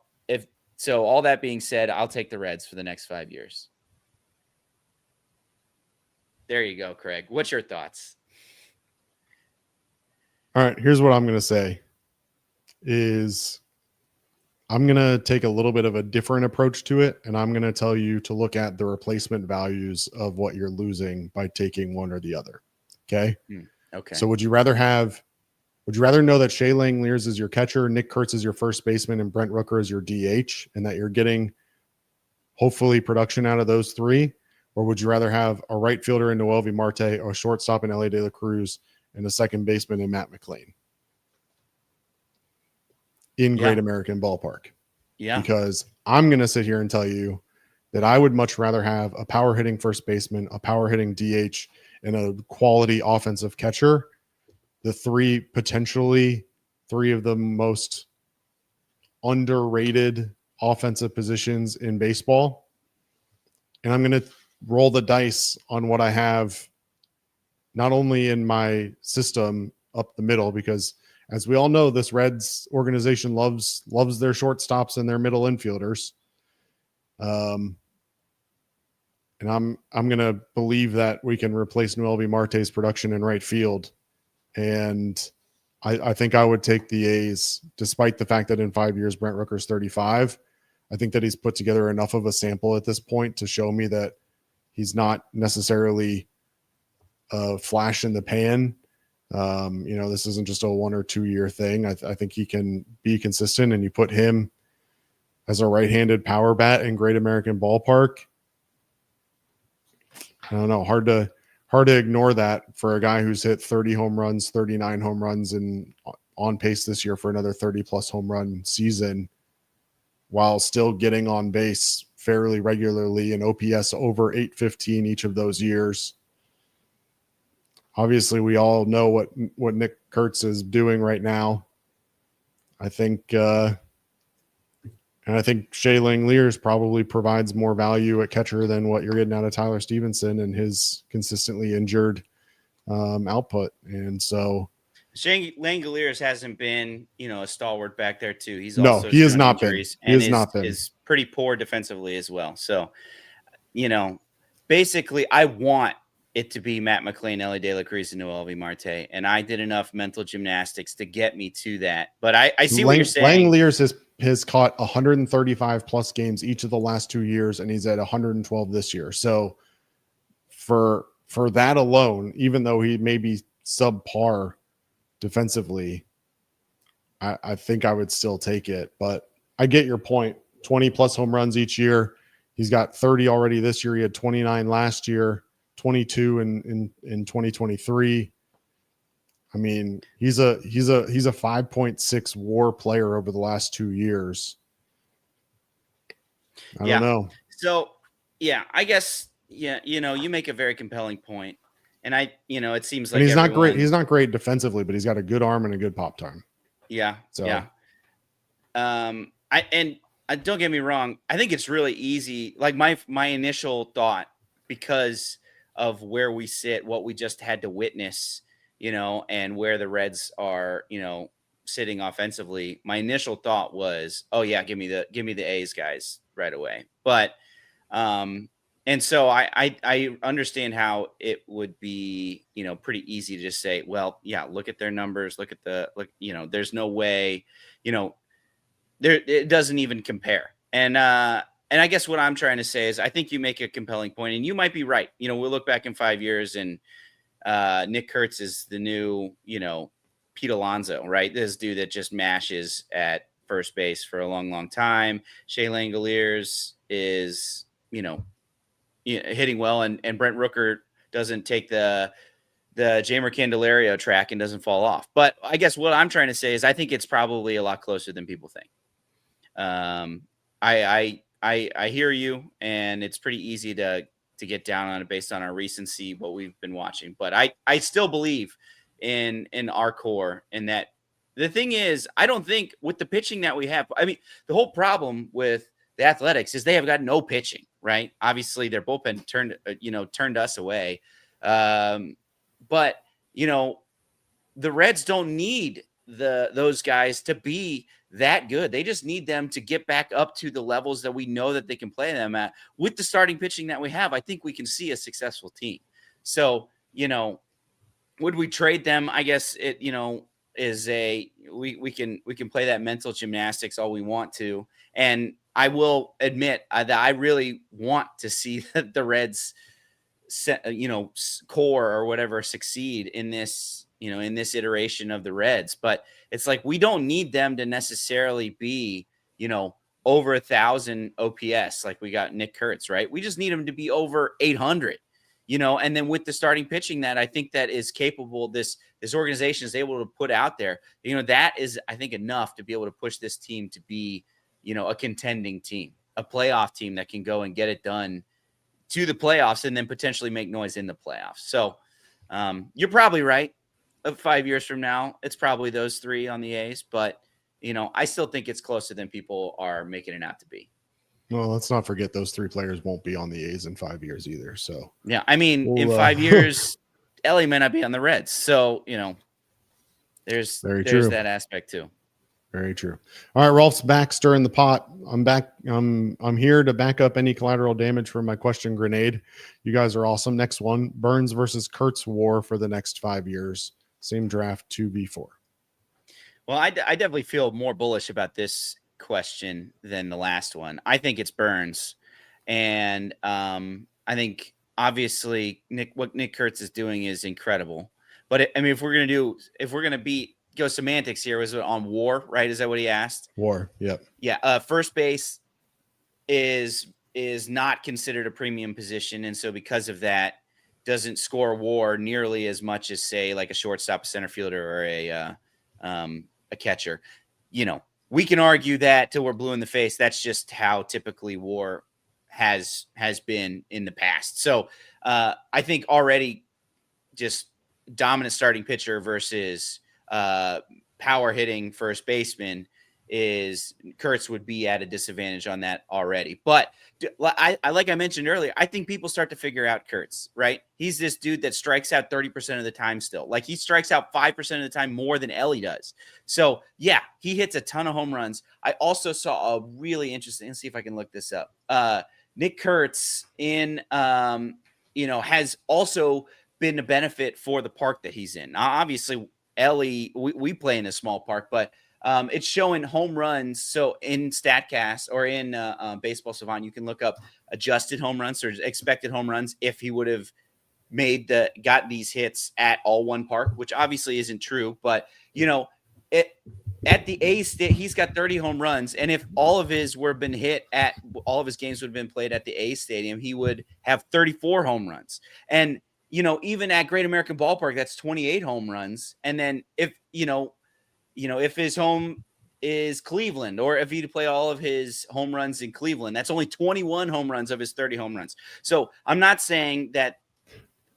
all that being said, I'll take the Reds for the next 5 years. There you go, Craig. What's your thoughts? All right, here's what I'm going to say is I'm going to take a little bit of a different approach to it, and I'm going to tell you to look at the replacement values of what you're losing by taking one or the other. Okay? Okay. So would you rather know that Shea Langeliers is your catcher, Nick Kurtz is your first baseman, and Brent Rooker is your DH, and that you're getting hopefully production out of those three? Or would you rather have a right fielder in Noelvi Marte, or a shortstop in Ellie De La Cruz, and a second baseman in Matt McLean in Great American Ballpark? Yeah. Because I'm going to sit here and tell you that I would much rather have a power hitting first baseman, a power hitting DH, and a quality offensive catcher. Potentially three of the most underrated offensive positions in baseball, and I'm going to roll the dice on what I have, not only in my system up the middle, because as we all know, this Reds organization loves their shortstops and their middle infielders. And I'm going to believe that we can replace MiLB Marte's production in right field. And I think I would take the A's, despite the fact that in 5 years, Brent Rooker's 35. I think that he's put together enough of a sample at this point to show me that he's not necessarily a flash in the pan. This isn't just a 1 or 2 year thing. I think he can be consistent, and you put him as a right-handed power bat in Great American Ballpark. I don't know. Hard to ignore that for a guy who's hit 30 home runs, 39 home runs, and on pace this year for another 30-plus home run season, while still getting on base fairly regularly and OPS over 815 each of those years. Obviously, we all know what Nick Kurtz is doing right now. I think Shea Langeliers probably provides more value at catcher than what you're getting out of Tyler Stevenson and his consistently injured output. And so Shea Langeliers hasn't been, a stalwart back there too. He has not been. Is pretty poor defensively as well. So, basically I want it to be Matt McLean, Ellie De La Cruz, and Noel V. Marte. And I did enough mental gymnastics to get me to that. But I see what you're saying. Langeliers has caught 135 plus games each of the last 2 years, and he's at 112 this year. So for that alone, even though he may be subpar defensively, I think I would still take it. But I get your point. 20 plus home runs each year. He's got 30 already this year. He had 29 last year, 22 in 2023. I mean, he's a 5.6 WAR player over the last 2 years. I don't know. So, I guess, you make a very compelling point. And it seems like he's not great. He's not great defensively, but he's got a good arm and a good pop time. Yeah. So, don't get me wrong. I think it's really easy. Like my initial thought, because of where we sit, what we just had to witness, and where the Reds are, sitting offensively. My initial thought was, oh yeah, give me the A's guys right away. But, and so I understand how it would be, pretty easy to just say, well, yeah, look at their numbers, look, there's no way, it doesn't even compare. And I guess what I'm trying to say is I think you make a compelling point, and you might be right. We'll look back in 5 years and Nick Kurtz is the new, Pete Alonso, right? This dude that just mashes at first base for a long, long time. Shea Langeliers is, hitting well, and Brent Rooker doesn't take the Jamer Candelario track and doesn't fall off. But I guess what I'm trying to say is I think it's probably a lot closer than people think. I hear you, and it's pretty easy to get down on it based on our recency, what we've been watching. But I still believe in our core, and that the thing is, I don't think with the pitching that we have, I mean, the whole problem with the Athletics is they have got no pitching, right? Obviously their bullpen turned us away. But the Reds don't need those guys to be that good. They just need them to get back up to the levels that we know that they can play them at. With the starting pitching that we have, I think we can see a successful team. So, would we trade them? I guess it, is we can play that mental gymnastics all we want to. And I will admit that I really want to see the Reds, core or whatever succeed in this, in this iteration of the Reds. But it's like, we don't need them to necessarily be, over 1,000 OPS like we got Nick Kurtz, right? We just need them to be over 800, and then with the starting pitching that I think that is capable, this organization is able to put out there, that is, I think, enough to be able to push this team to be, a contending team, a playoff team that can go and get it done to the playoffs and then potentially make noise in the playoffs. So you're probably right. 5 years from now, it's probably those three on the A's, but I still think it's closer than people are making it out to be. Well, let's not forget those 3 players won't be on the A's in 5 years either. So Yeah, I mean, in Well, 5 years, Ellie may not be on the Reds. So, there's Very true. that aspect too. Very true. All right, Rolf's back stirring the pot. I'm back. I'm here to back up any collateral damage for my question grenade. You guys are awesome. Next one, Burns versus Kurtz war for the next 5 years. Same draft 2v4. Well, I definitely feel more bullish about this question than the last one. I think it's Burns. And I think obviously what Nick Kurtz is doing is incredible. But if we're going to go semantics here, was it on war, right? Is that what he asked? War. Yep. Yeah. First base is not considered a premium position. And so because of that, doesn't score war nearly as much as, say, like a shortstop, a center fielder, or a catcher. We can argue that till we're blue in the face. That's just how typically war has been in the past. So I think already just dominant starting pitcher versus power hitting first baseman is Kurtz would be at a disadvantage on that already. But like I mentioned earlier, I think people start to figure out Kurtz, right? He's this dude that strikes out 30% of the time still. Like, he strikes out 5% of the time more than Ellie does. So yeah, he hits a ton of home runs. I also saw a really interesting, let's see if I can look this up. Nick Kurtz has also been a benefit for the park that he's in. Now, obviously, Ellie, we play in a small park, but it's showing home runs. So in StatCast or in Baseball Savant, you can look up adjusted home runs or expected home runs if he would have got these hits at all one park, which obviously isn't true. But at the A's, he's got 30 home runs, and if all of his all of his games would have been played at the A's stadium, he would have 34 home runs. And even at Great American Ballpark, that's 28 home runs. And then if his home is Cleveland, or if he'd play all of his home runs in Cleveland, that's only 21 home runs of his 30 home runs. So I'm not saying that.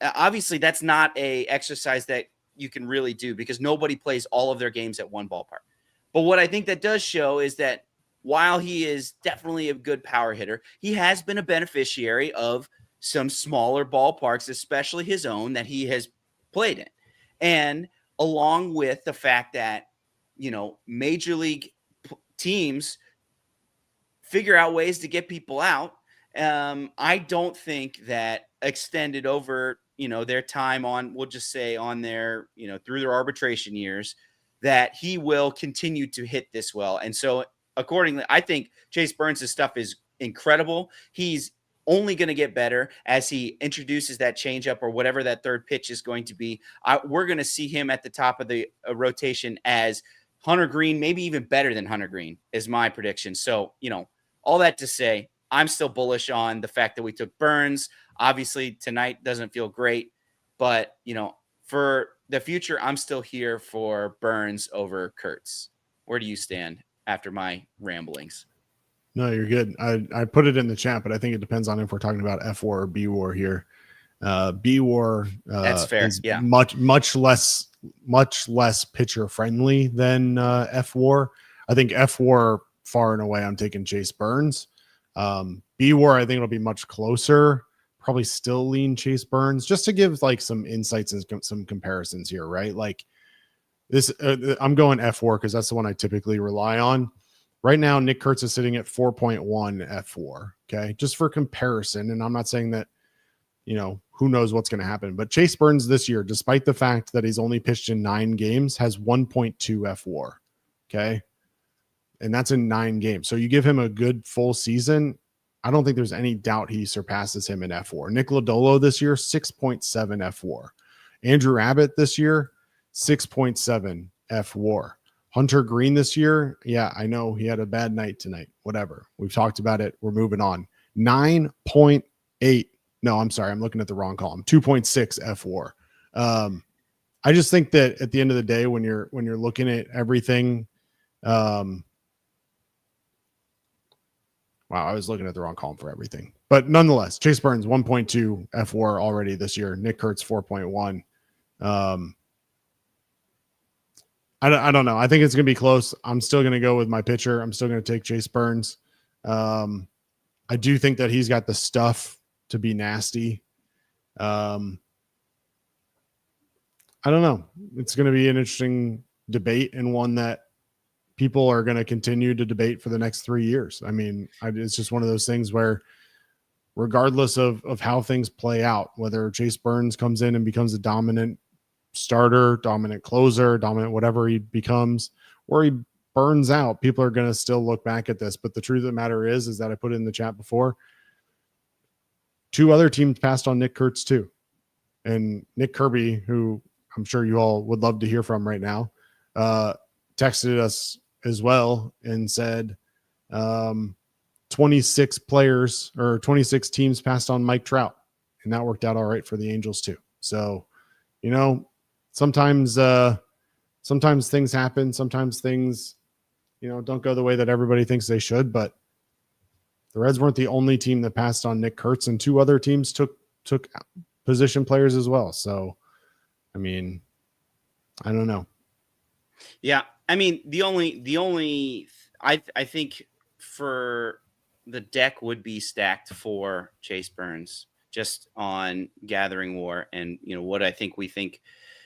Obviously, that's not a exercise that you can really do, because nobody plays all of their games at one ballpark. But what I think that does show is that while he is definitely a good power hitter, he has been a beneficiary of some smaller ballparks, especially his own, that he has played in. And along with the fact that, major league teams figure out ways to get people out, I don't think that extended over, their time on, we'll just say on their, through their arbitration years, that he will continue to hit this well. And so accordingly, I think Chase Burns' stuff is incredible. He's only going to get better as he introduces that changeup or whatever that third pitch is going to be. We're going to see him at the top of the rotation as Hunter Greene, maybe even better than Hunter Greene is my prediction. So, all that to say, I'm still bullish on the fact that we took Burns. Obviously, tonight doesn't feel great, but, for the future, I'm still here for Burns over Kurtz. Where do you stand after my ramblings? No, you're good. I put it in the chat, but I think it depends on if we're talking about F war or B war here. B war that's fair. is Yeah, much less pitcher friendly than F war. I think F war far and away, I'm taking Chase Burns. B war, I think it'll be much closer. Probably still lean Chase Burns, just to give like some insights and some comparisons here, right? Like this, I'm going F war because that's the one I typically rely on. Right now, Nick Kurtz is sitting at 4.1 F4. Okay, just for comparison, and I'm not saying that, who knows what's going to happen, but Chase Burns this year, despite the fact that he's only pitched in 9 games, has 1.2 F4. Okay, and that's in 9 games. So you give him a good full season, I don't think there's any doubt he surpasses him in F4. Nick Lodolo this year, 6.7 F4. Andrew Abbott this year, 6.7 F4. Hunter Greene this year, yeah, I know he had a bad night tonight. Whatever. We've talked about it. We're moving on. 9.8. No, I'm sorry. I'm looking at the wrong column. 2.6 F4. I just think that at the end of the day, when you're looking at everything, wow, I was looking at the wrong column for everything. But nonetheless, Chase Burns, 1.2 F4 already this year. Nick Kurtz, 4.1. I don't know. I think it's going to be close. I'm still going to go with my pitcher. I'm still going to take Chase Burns. I do think that he's got the stuff to be nasty. I don't know. It's going to be an interesting debate and one that people are going to continue to debate for the next 3 years. I mean, it's just one of those things where regardless of how things play out, whether Chase Burns comes in and becomes a dominant starter, dominant closer, dominant whatever he becomes, or he burns out, people are going to still look back at this. But the truth of the matter is that I put it in the chat before, 2 other teams passed on Nick Kurtz too. And Nick Kirby, who I'm sure you all would love to hear from right now, texted us as well and said 26 players or 26 teams passed on Mike Trout, and that worked out all right for the Angels too. So, you know, sometimes things happen. Sometimes things, you know, don't go the way that everybody thinks they should, but the Reds weren't the only team that passed on Nick Kurtz, and 2 other teams took position players as well. So, I mean, I don't know. Yeah. I mean, I think for the deck would be stacked for Chase Burns just on Gathering War and, you know, what I think we think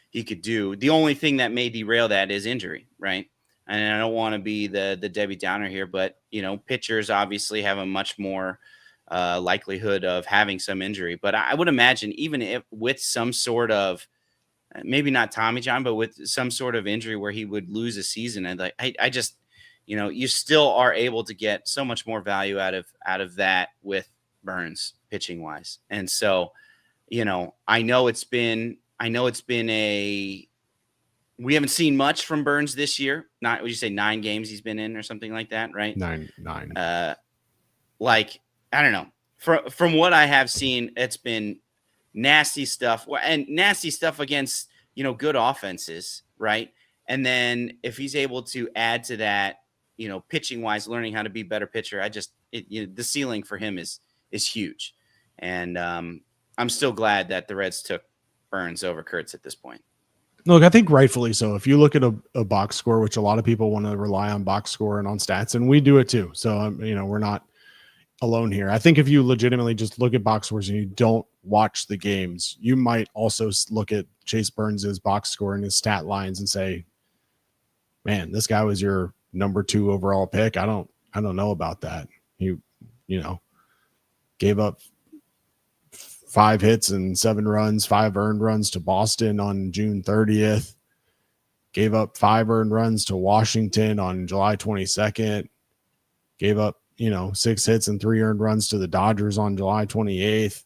he could do. The only thing that may derail that is injury, right? And I don't want to be the Debbie Downer here, but, you know, pitchers obviously have a much more likelihood of having some injury. But I would imagine even if with some sort of, maybe not Tommy John, but with some sort of injury where he would lose a season, and I just, you know, you still are able to get so much more value out of that with Burns pitching wise. And so, you know, I know it's been we haven't seen much from Burns this year. Not, would you say 9 games he's been in or something like that, right? 9. Like, I don't know. From what I have seen, it's been nasty stuff, and nasty stuff against, you know, good offenses, right? And then if he's able to add to that, you know, pitching wise, learning how to be a better pitcher, the ceiling for him is huge. And I'm still glad that the Reds took Burns over Kurtz at this point. Look, I think rightfully so. If you look at a box score, which a lot of people want to rely on box score and on stats, and we do it too. So, you know, we're not alone here. I think if you legitimately just look at box scores and you don't watch the games, you might also look at Chase Burns's box score and his stat lines and say, man, this guy was your number 2 overall pick. I don't know about that. He, you know, gave up 5 hits and 7 runs, 5 earned runs to Boston on June 30th. Gave up 5 earned runs to Washington on July 22nd. Gave up, you know, 6 hits and 3 earned runs to the Dodgers on July 28th.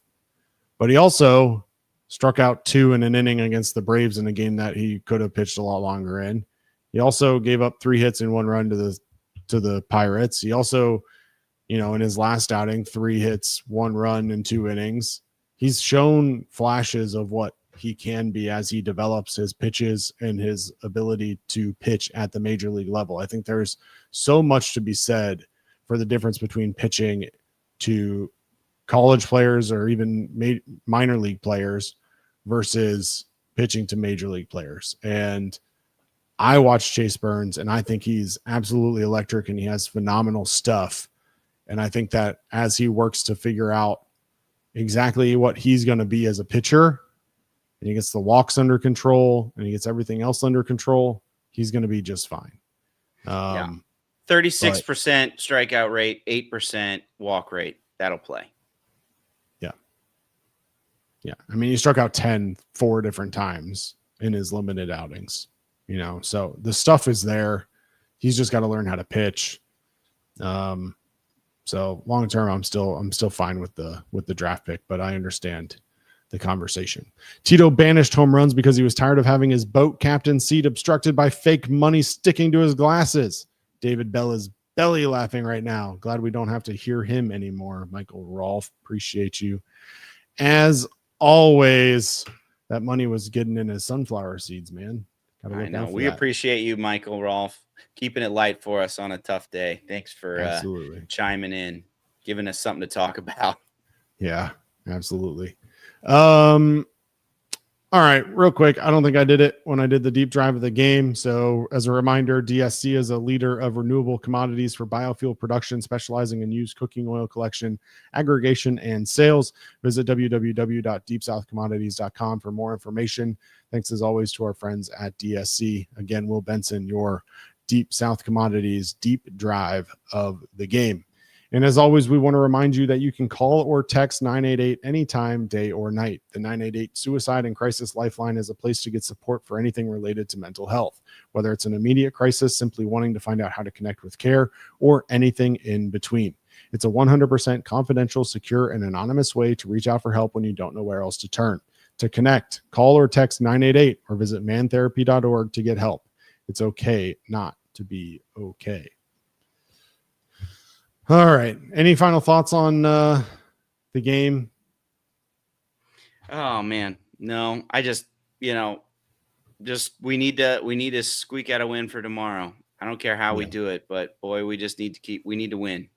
But he also struck out 2 in an inning against the Braves in a game that he could have pitched a lot longer in. He also gave up 3 hits and 1 run to the Pirates. He also, you know, in his last outing, 3 hits, 1 run in 2 innings. He's shown flashes of what he can be as he develops his pitches and his ability to pitch at the major league level. I think there's so much to be said for the difference between pitching to college players or even minor league players versus pitching to major league players. And I watched Chase Burns, and I think he's absolutely electric, and he has phenomenal stuff. And I think that as he works to figure out exactly what he's going to be as a pitcher, and he gets the walks under control and he gets everything else under control, he's going to be just fine. 36% strikeout rate, 8% walk rate. That'll play. Yeah. I mean, he struck out 4 different times in his limited outings, you know, so the stuff is there. He's just got to learn how to pitch. So long term, I'm still fine with the draft pick, but I understand the conversation. Tito banished home runs because he was tired of having his boat captain seat obstructed by fake money sticking to his glasses. David Bell is belly laughing right now. Glad we don't have to hear him anymore. Michael Rolfe, appreciate you. As always, that money was getting in his sunflower seeds, man. I know. We appreciate you, Michael Rolfe, keeping it light for us on a tough day. Thanks for chiming in, giving us something to talk about. Yeah, absolutely. All right, real quick. I don't think I did it when I did the deep drive of the game. So as a reminder, DSC is a leader of renewable commodities for biofuel production, specializing in used cooking oil collection, aggregation, and sales. Visit www.deepsouthcommodities.com for more information. Thanks as always to our friends at DSC. Again, Will Benson, your Deep South Commodities deep drive of the game. And as always, we want to remind you that you can call or text 988 anytime, day or night. The 988 Suicide and Crisis Lifeline is a place to get support for anything related to mental health, whether it's an immediate crisis, simply wanting to find out how to connect with care, or anything in between. It's a 100% confidential, secure, and anonymous way to reach out for help when you don't know where else to turn. To connect, call or text 988 or visit mantherapy.org to get help. It's okay not to be okay. All right. Any final thoughts on the game? Oh man, no. I just we need to squeak out a win for tomorrow. I don't care how we do it, but boy, we just need to win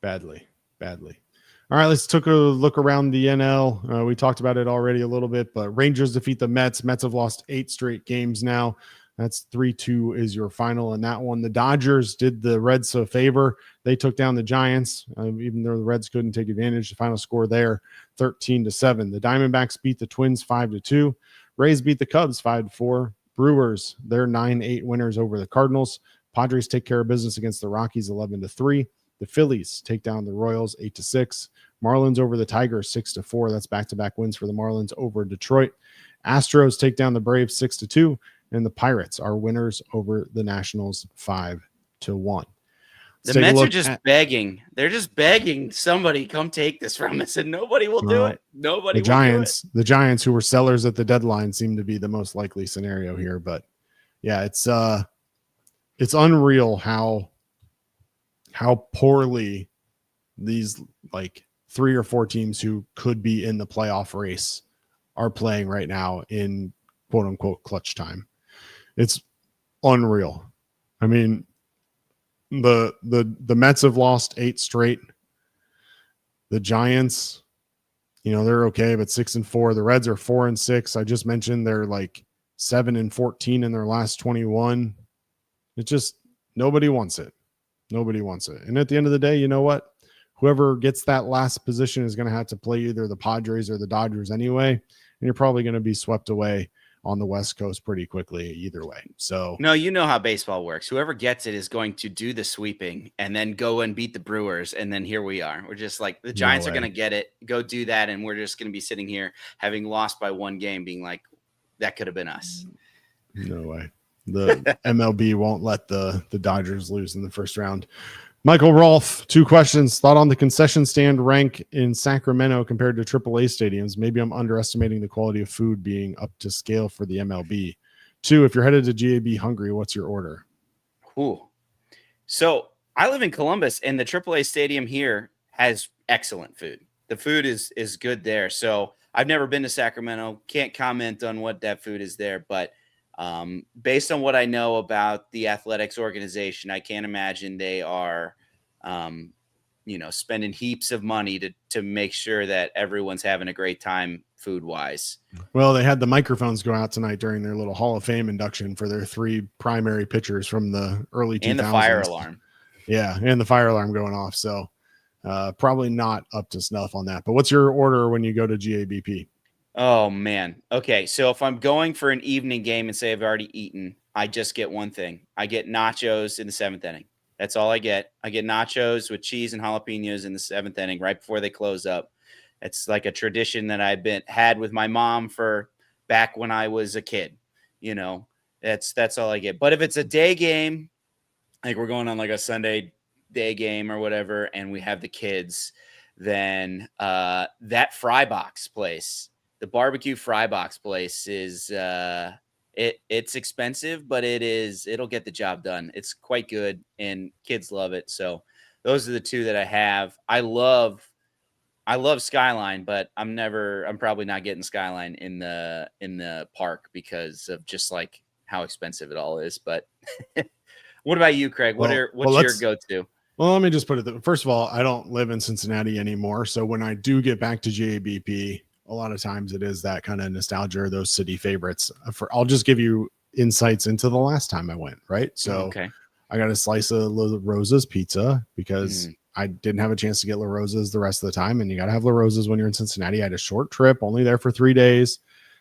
Badly. All right, let's take a look around the NL. We talked about it already a little bit, but Rangers defeat the Mets. Mets have lost 8 straight games now. That's 3-2 is your final in that one. The Dodgers did the Reds a favor. They took down the Giants, even though the Reds couldn't take advantage. The final score there, 13-7. The Diamondbacks beat the Twins 5-2. Rays beat the Cubs 5-4. Brewers, they're 9-8 winners over the Cardinals. Padres take care of business against the Rockies 11-3. The Phillies take down the Royals 8-6. Marlins over the Tigers 6-4. That's back-to-back wins for the Marlins over Detroit. Astros take down the Braves 6-2. And the Pirates are winners over the Nationals 5-1. The Mets are just begging. They're just begging somebody come take this from us, and nobody will do it. Nobody will do it. The Giants, who were sellers at the deadline, seem to be the most likely scenario here. But yeah, it's unreal how poorly these like 3 or 4 teams who could be in the playoff race are playing right now in quote unquote clutch time. It's unreal. I mean, the Mets have lost 8 straight. The Giants, they're okay, but 6-4. The Reds are 4-6. I just mentioned they're like 7-14 in their last 21. It's just nobody wants it. And at the end of the day, you know what? Whoever gets that last position is going to have to play either the Padres or the Dodgers anyway, and you're probably going to be swept away on the West Coast pretty quickly either way. So no, you know how baseball works. Whoever gets it is going to do the sweeping and then go and beat the Brewers. And then here we are. We're just like, the Giants are going to get it, go do that. And we're just going to be sitting here having lost by 1 game being like, that could have been us. No way. The MLB won't let the Dodgers lose in the first round. Michael Rolfe, 2 questions. Thought on the concession stand rank in Sacramento compared to AAA stadiums. Maybe I'm underestimating the quality of food being up to scale for the MLB. 2, if you're headed to GAB hungry, what's your order? Ooh. So I live in Columbus, and the AAA stadium here has excellent food. The food is good there. So I've never been to Sacramento. Can't comment on what that food is there, but based on what I know about the athletics organization, I can't imagine they are, spending heaps of money to make sure that everyone's having a great time food wise. Well, they had the microphones go out tonight during their little Hall of Fame induction for their 3 primary pitchers from the early 2000s. And the fire alarm. Yeah. And the fire alarm going off. So probably not up to snuff on that, but what's your order when you go to GABP? Oh, man. Okay, so if I'm going for an evening game and say I've already eaten, I just get one thing. I get nachos in the 7th inning. That's all I get. I get nachos with cheese and jalapenos in the 7th inning right before they close up. It's like a tradition that I've had with my mom for back when I was a kid. That's all I get. But if it's a day game, like we're going on like a Sunday day game or whatever, and we have the kids, then that fry box place, the barbecue fry box place is it's expensive, but it'll get the job done. It's quite good and kids love it. So those are the 2 that I have. I love Skyline, but I'm probably not getting Skyline in the park because of just like how expensive it all is. But what about you, Craig? What's your go-to? Well, let me just put it. First of all, I don't live in Cincinnati anymore. So when I do get back to GABP, a lot of times it is that kind of nostalgia or those city favorites. I'll just give you insights into the last time I went, right? So Okay. I got a slice of La Rosa's pizza because I didn't have a chance to get La Rosa's the rest of the time. And you got to have La Rosa's when you're in Cincinnati. I had a short trip, only there for 3 days.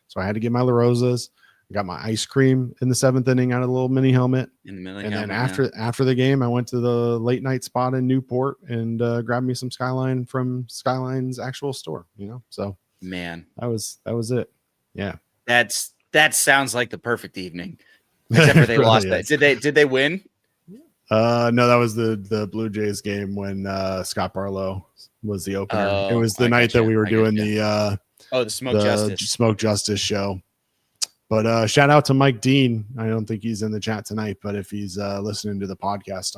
So I had to get my La Rosa's. I got my ice cream in the 7th inning out of the little mini helmet. Then after the game, I went to the late night spot in Newport and grabbed me some Skyline from Skyline's actual store, So man, that was it. Yeah. That sounds like the perfect evening. Except for they really lost is. that. Did they win? No, that was the Blue Jays game when Scott Barlow was the opener. It was the night that we were doing the Smoke Justice show. But shout out to Mike Dean. I don't think he's in the chat tonight, but if he's listening to the podcast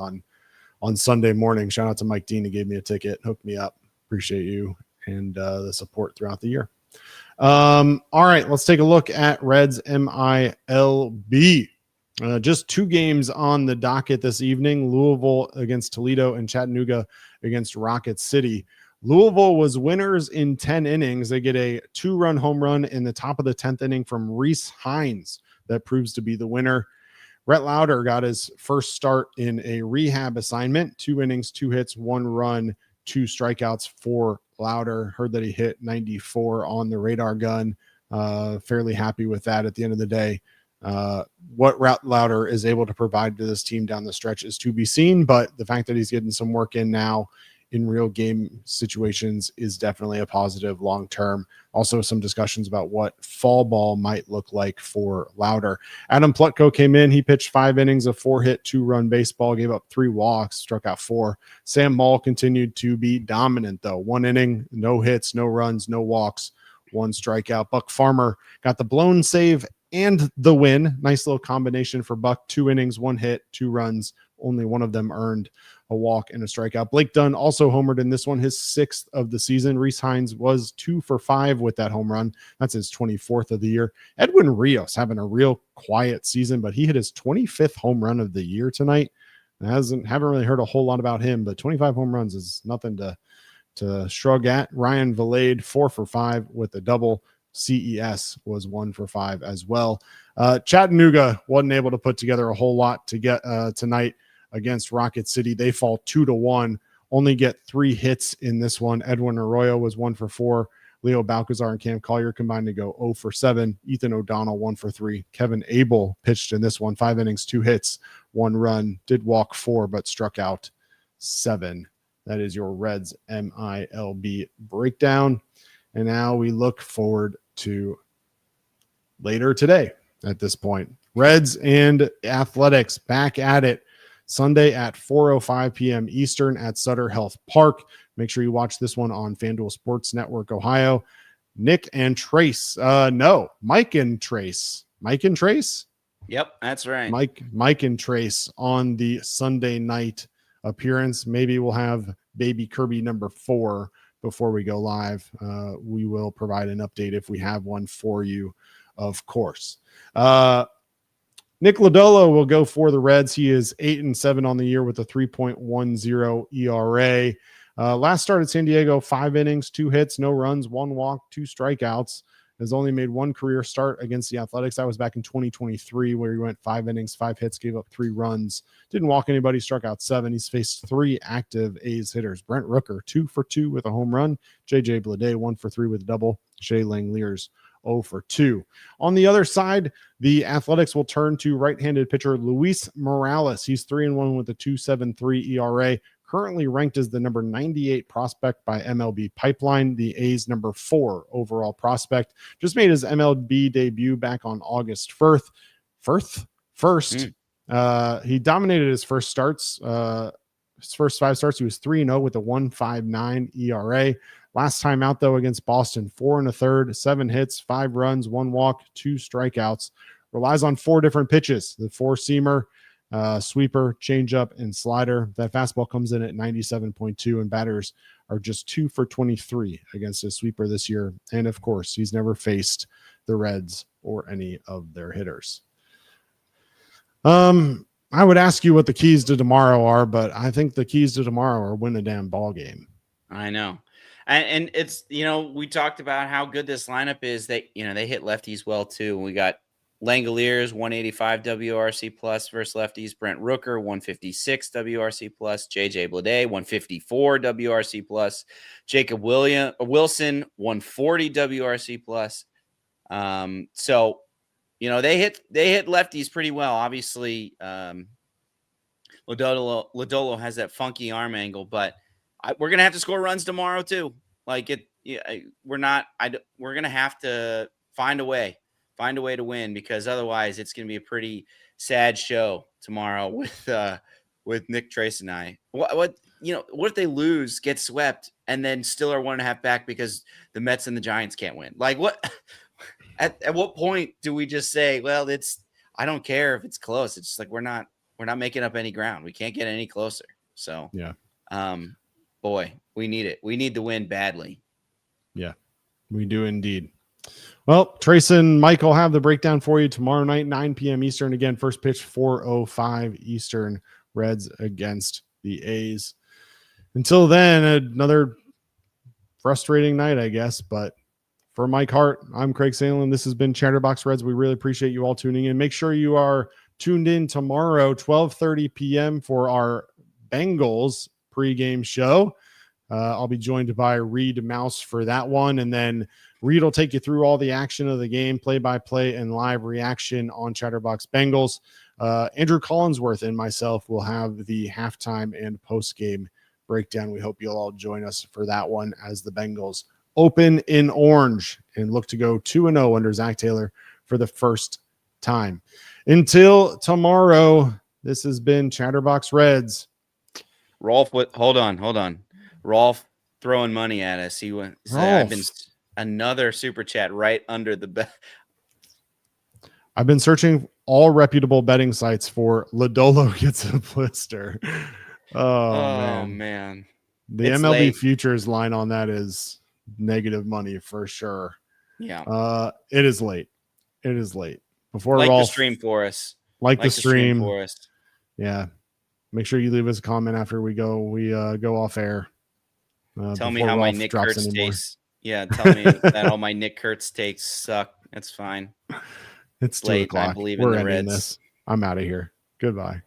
on Sunday morning, shout out to Mike Dean. He gave me a ticket, hooked me up. Appreciate you and the support throughout the year. All right, let's take a look at Reds MILB. Just 2 games on the docket this evening. Louisville against Toledo and Chattanooga against Rocket City. Louisville was winners in 10 innings. They get a 2-run home run in the top of the 10th inning from Reese Hines. That proves to be the winner. Rhett Lauder got his first start in a rehab assignment. 2 innings, 2 hits, 1 run, 2 strikeouts for Lauder. Heard that he hit 94 on the radar gun. Fairly happy with that at the end of the day. What Rhett Lauder is able to provide to this team down the stretch is to be seen, but the fact that he's getting some work in now in real game situations is definitely a positive long term. Also, some discussions about what fall ball might look like for Lauder. Adam Plutko came in. He pitched 5 innings of 4-hit, 2-run baseball, gave up 3 walks, struck out 4. Sam Maul continued to be dominant, though. 1 inning, no hits, no runs, no walks, 1 strikeout. Buck Farmer got the blown save and the win. Nice little combination for Buck. 2 innings, 1 hit, 2 runs. Only one of them earned a walk and a strikeout. Blake Dunn also homered in this one, his 6th of the season. Reese Hines was 2 for 5 with that home run. That's his 24th of the year. Edwin Rios having a real quiet season, but he hit his 25th home run of the year tonight. Haven't really heard a whole lot about him, but 25 home runs is nothing to shrug at. Ryan Valade 4 for 5 with a double. CES was 1 for 5 as well. Chattanooga wasn't able to put together a whole lot to get tonight against Rocket City. They fall 2-1, only get 3 hits in this one. Edwin Arroyo was 1 for 4. Leo Balcazar and Cam Collier combined to go 0 for 7. Ethan O'Donnell 1 for 3. Kevin Abel pitched in this one, 5 innings, 2 hits, 1 run, did walk 4, but struck out 7. That is your Reds MILB breakdown. And now we look forward to later today at this point. Reds and Athletics back at it Sunday at 4:05 p.m. Eastern at Sutter Health Park. Make sure you watch this one on FanDuel Sports Network Ohio. Mike and Trace. Mike and Trace. Yep, that's right. Mike and Trace on the Sunday night appearance. Maybe we'll have baby Kirby number 4 before we go live. We will provide an update if we have one for you, of course. Nick Lodolo will go for the Reds. He is 8-7 on the year with a 3.10 ERA. Last start at San Diego, 5 innings, 2 hits, no runs, 1 walk, 2 strikeouts. Has only made 1 career start against the Athletics. That was back in 2023, where he went 5 innings, 5 hits, gave up 3 runs, didn't walk anybody, struck out 7. He's faced 3 active A's hitters. Brent Rooker, 2 for 2 with a home run. JJ Bleday, 1 for 3 with a double. Shea Langeliers, 0 for 2. On the other side, the Athletics will turn to right-handed pitcher Luis Morales. He's 3-1 with a 2.73 ERA. Currently ranked as the number 98 prospect by MLB Pipeline, the A's number 4 overall prospect. Just made his MLB debut back on August 1st. He dominated his first starts. His first 5 starts, he was 3-0 with a 1.59 ERA. Last time out, though, against Boston, 4 1/3, 7 hits, 5 runs, 1 walk, 2 strikeouts. Relies on 4 different pitches. The 4-seamer, sweeper, changeup, and slider. That fastball comes in at 97.2, and batters are just 2 for 23 against a sweeper this year. And, of course, he's never faced the Reds or any of their hitters. I would ask you what the keys to tomorrow are, but I think the keys to tomorrow are win a damn ball game. I know. And it's, we talked about how good this lineup is. They hit lefties well too. We got Langoliers 185 WRC plus versus lefties. Brent Rooker 156 WRC plus. JJ Bleday 154 WRC plus. Jacob Wilson 140 WRC plus. So they hit lefties pretty well. Obviously, Lodolo has that funky arm angle, but we're gonna have to score runs tomorrow too. Like we're gonna have to find a way to win, because otherwise it's gonna be a pretty sad show tomorrow with Nick, Trace, and I. What if they lose, get swept, and then still are 1.5 back because the Mets and the Giants can't win? Like what? At what point do we just say, well, I don't care if it's close. It's just like we're not making up any ground. We can't get any closer. So yeah. Boy, we need it. We need the win badly. Yeah, we do indeed. Well, Trace and Mike will have the breakdown for you tomorrow night, 9 p.m. Eastern. Again, first pitch 4:05 Eastern. Reds against the A's. Until then, another frustrating night, I guess. But for Mike Hart, I'm Craig Salem. This has been Chatterbox Reds. We really appreciate you all tuning in. Make sure you are tuned in tomorrow, 12:30 p.m. for our Bengals pregame show. I'll be joined by Reed Mouse for that one. And then Reed will take you through all the action of the game, play-by-play and live reaction on Chatterbox Bengals. Andrew Collinsworth and myself will have the halftime and post-game breakdown. We hope you'll all join us for that one as the Bengals open in orange and look to go 2-0 under Zach Taylor for the first time. Until tomorrow, this has been Chatterbox Reds. Rolf, hold on. Rolf throwing money at us. He went. I've been another super chat right under the bet. I've been searching all reputable betting sites for Lodolo gets a blister. Oh man. The It's MLB late. futures line on that is negative money for sure. Yeah. It is late. Before Like Rolf, the stream for us. like the stream for us. Yeah. Make sure you leave us a comment after we go off air. Tell me how my Rolf Nick drops Kurtz anymore. takes. Yeah, tell me that all my Nick Kurtz takes suck. That's fine. It's 2 late. o'clock. I believe We're in the ending Reds. this. I'm out of here. Goodbye.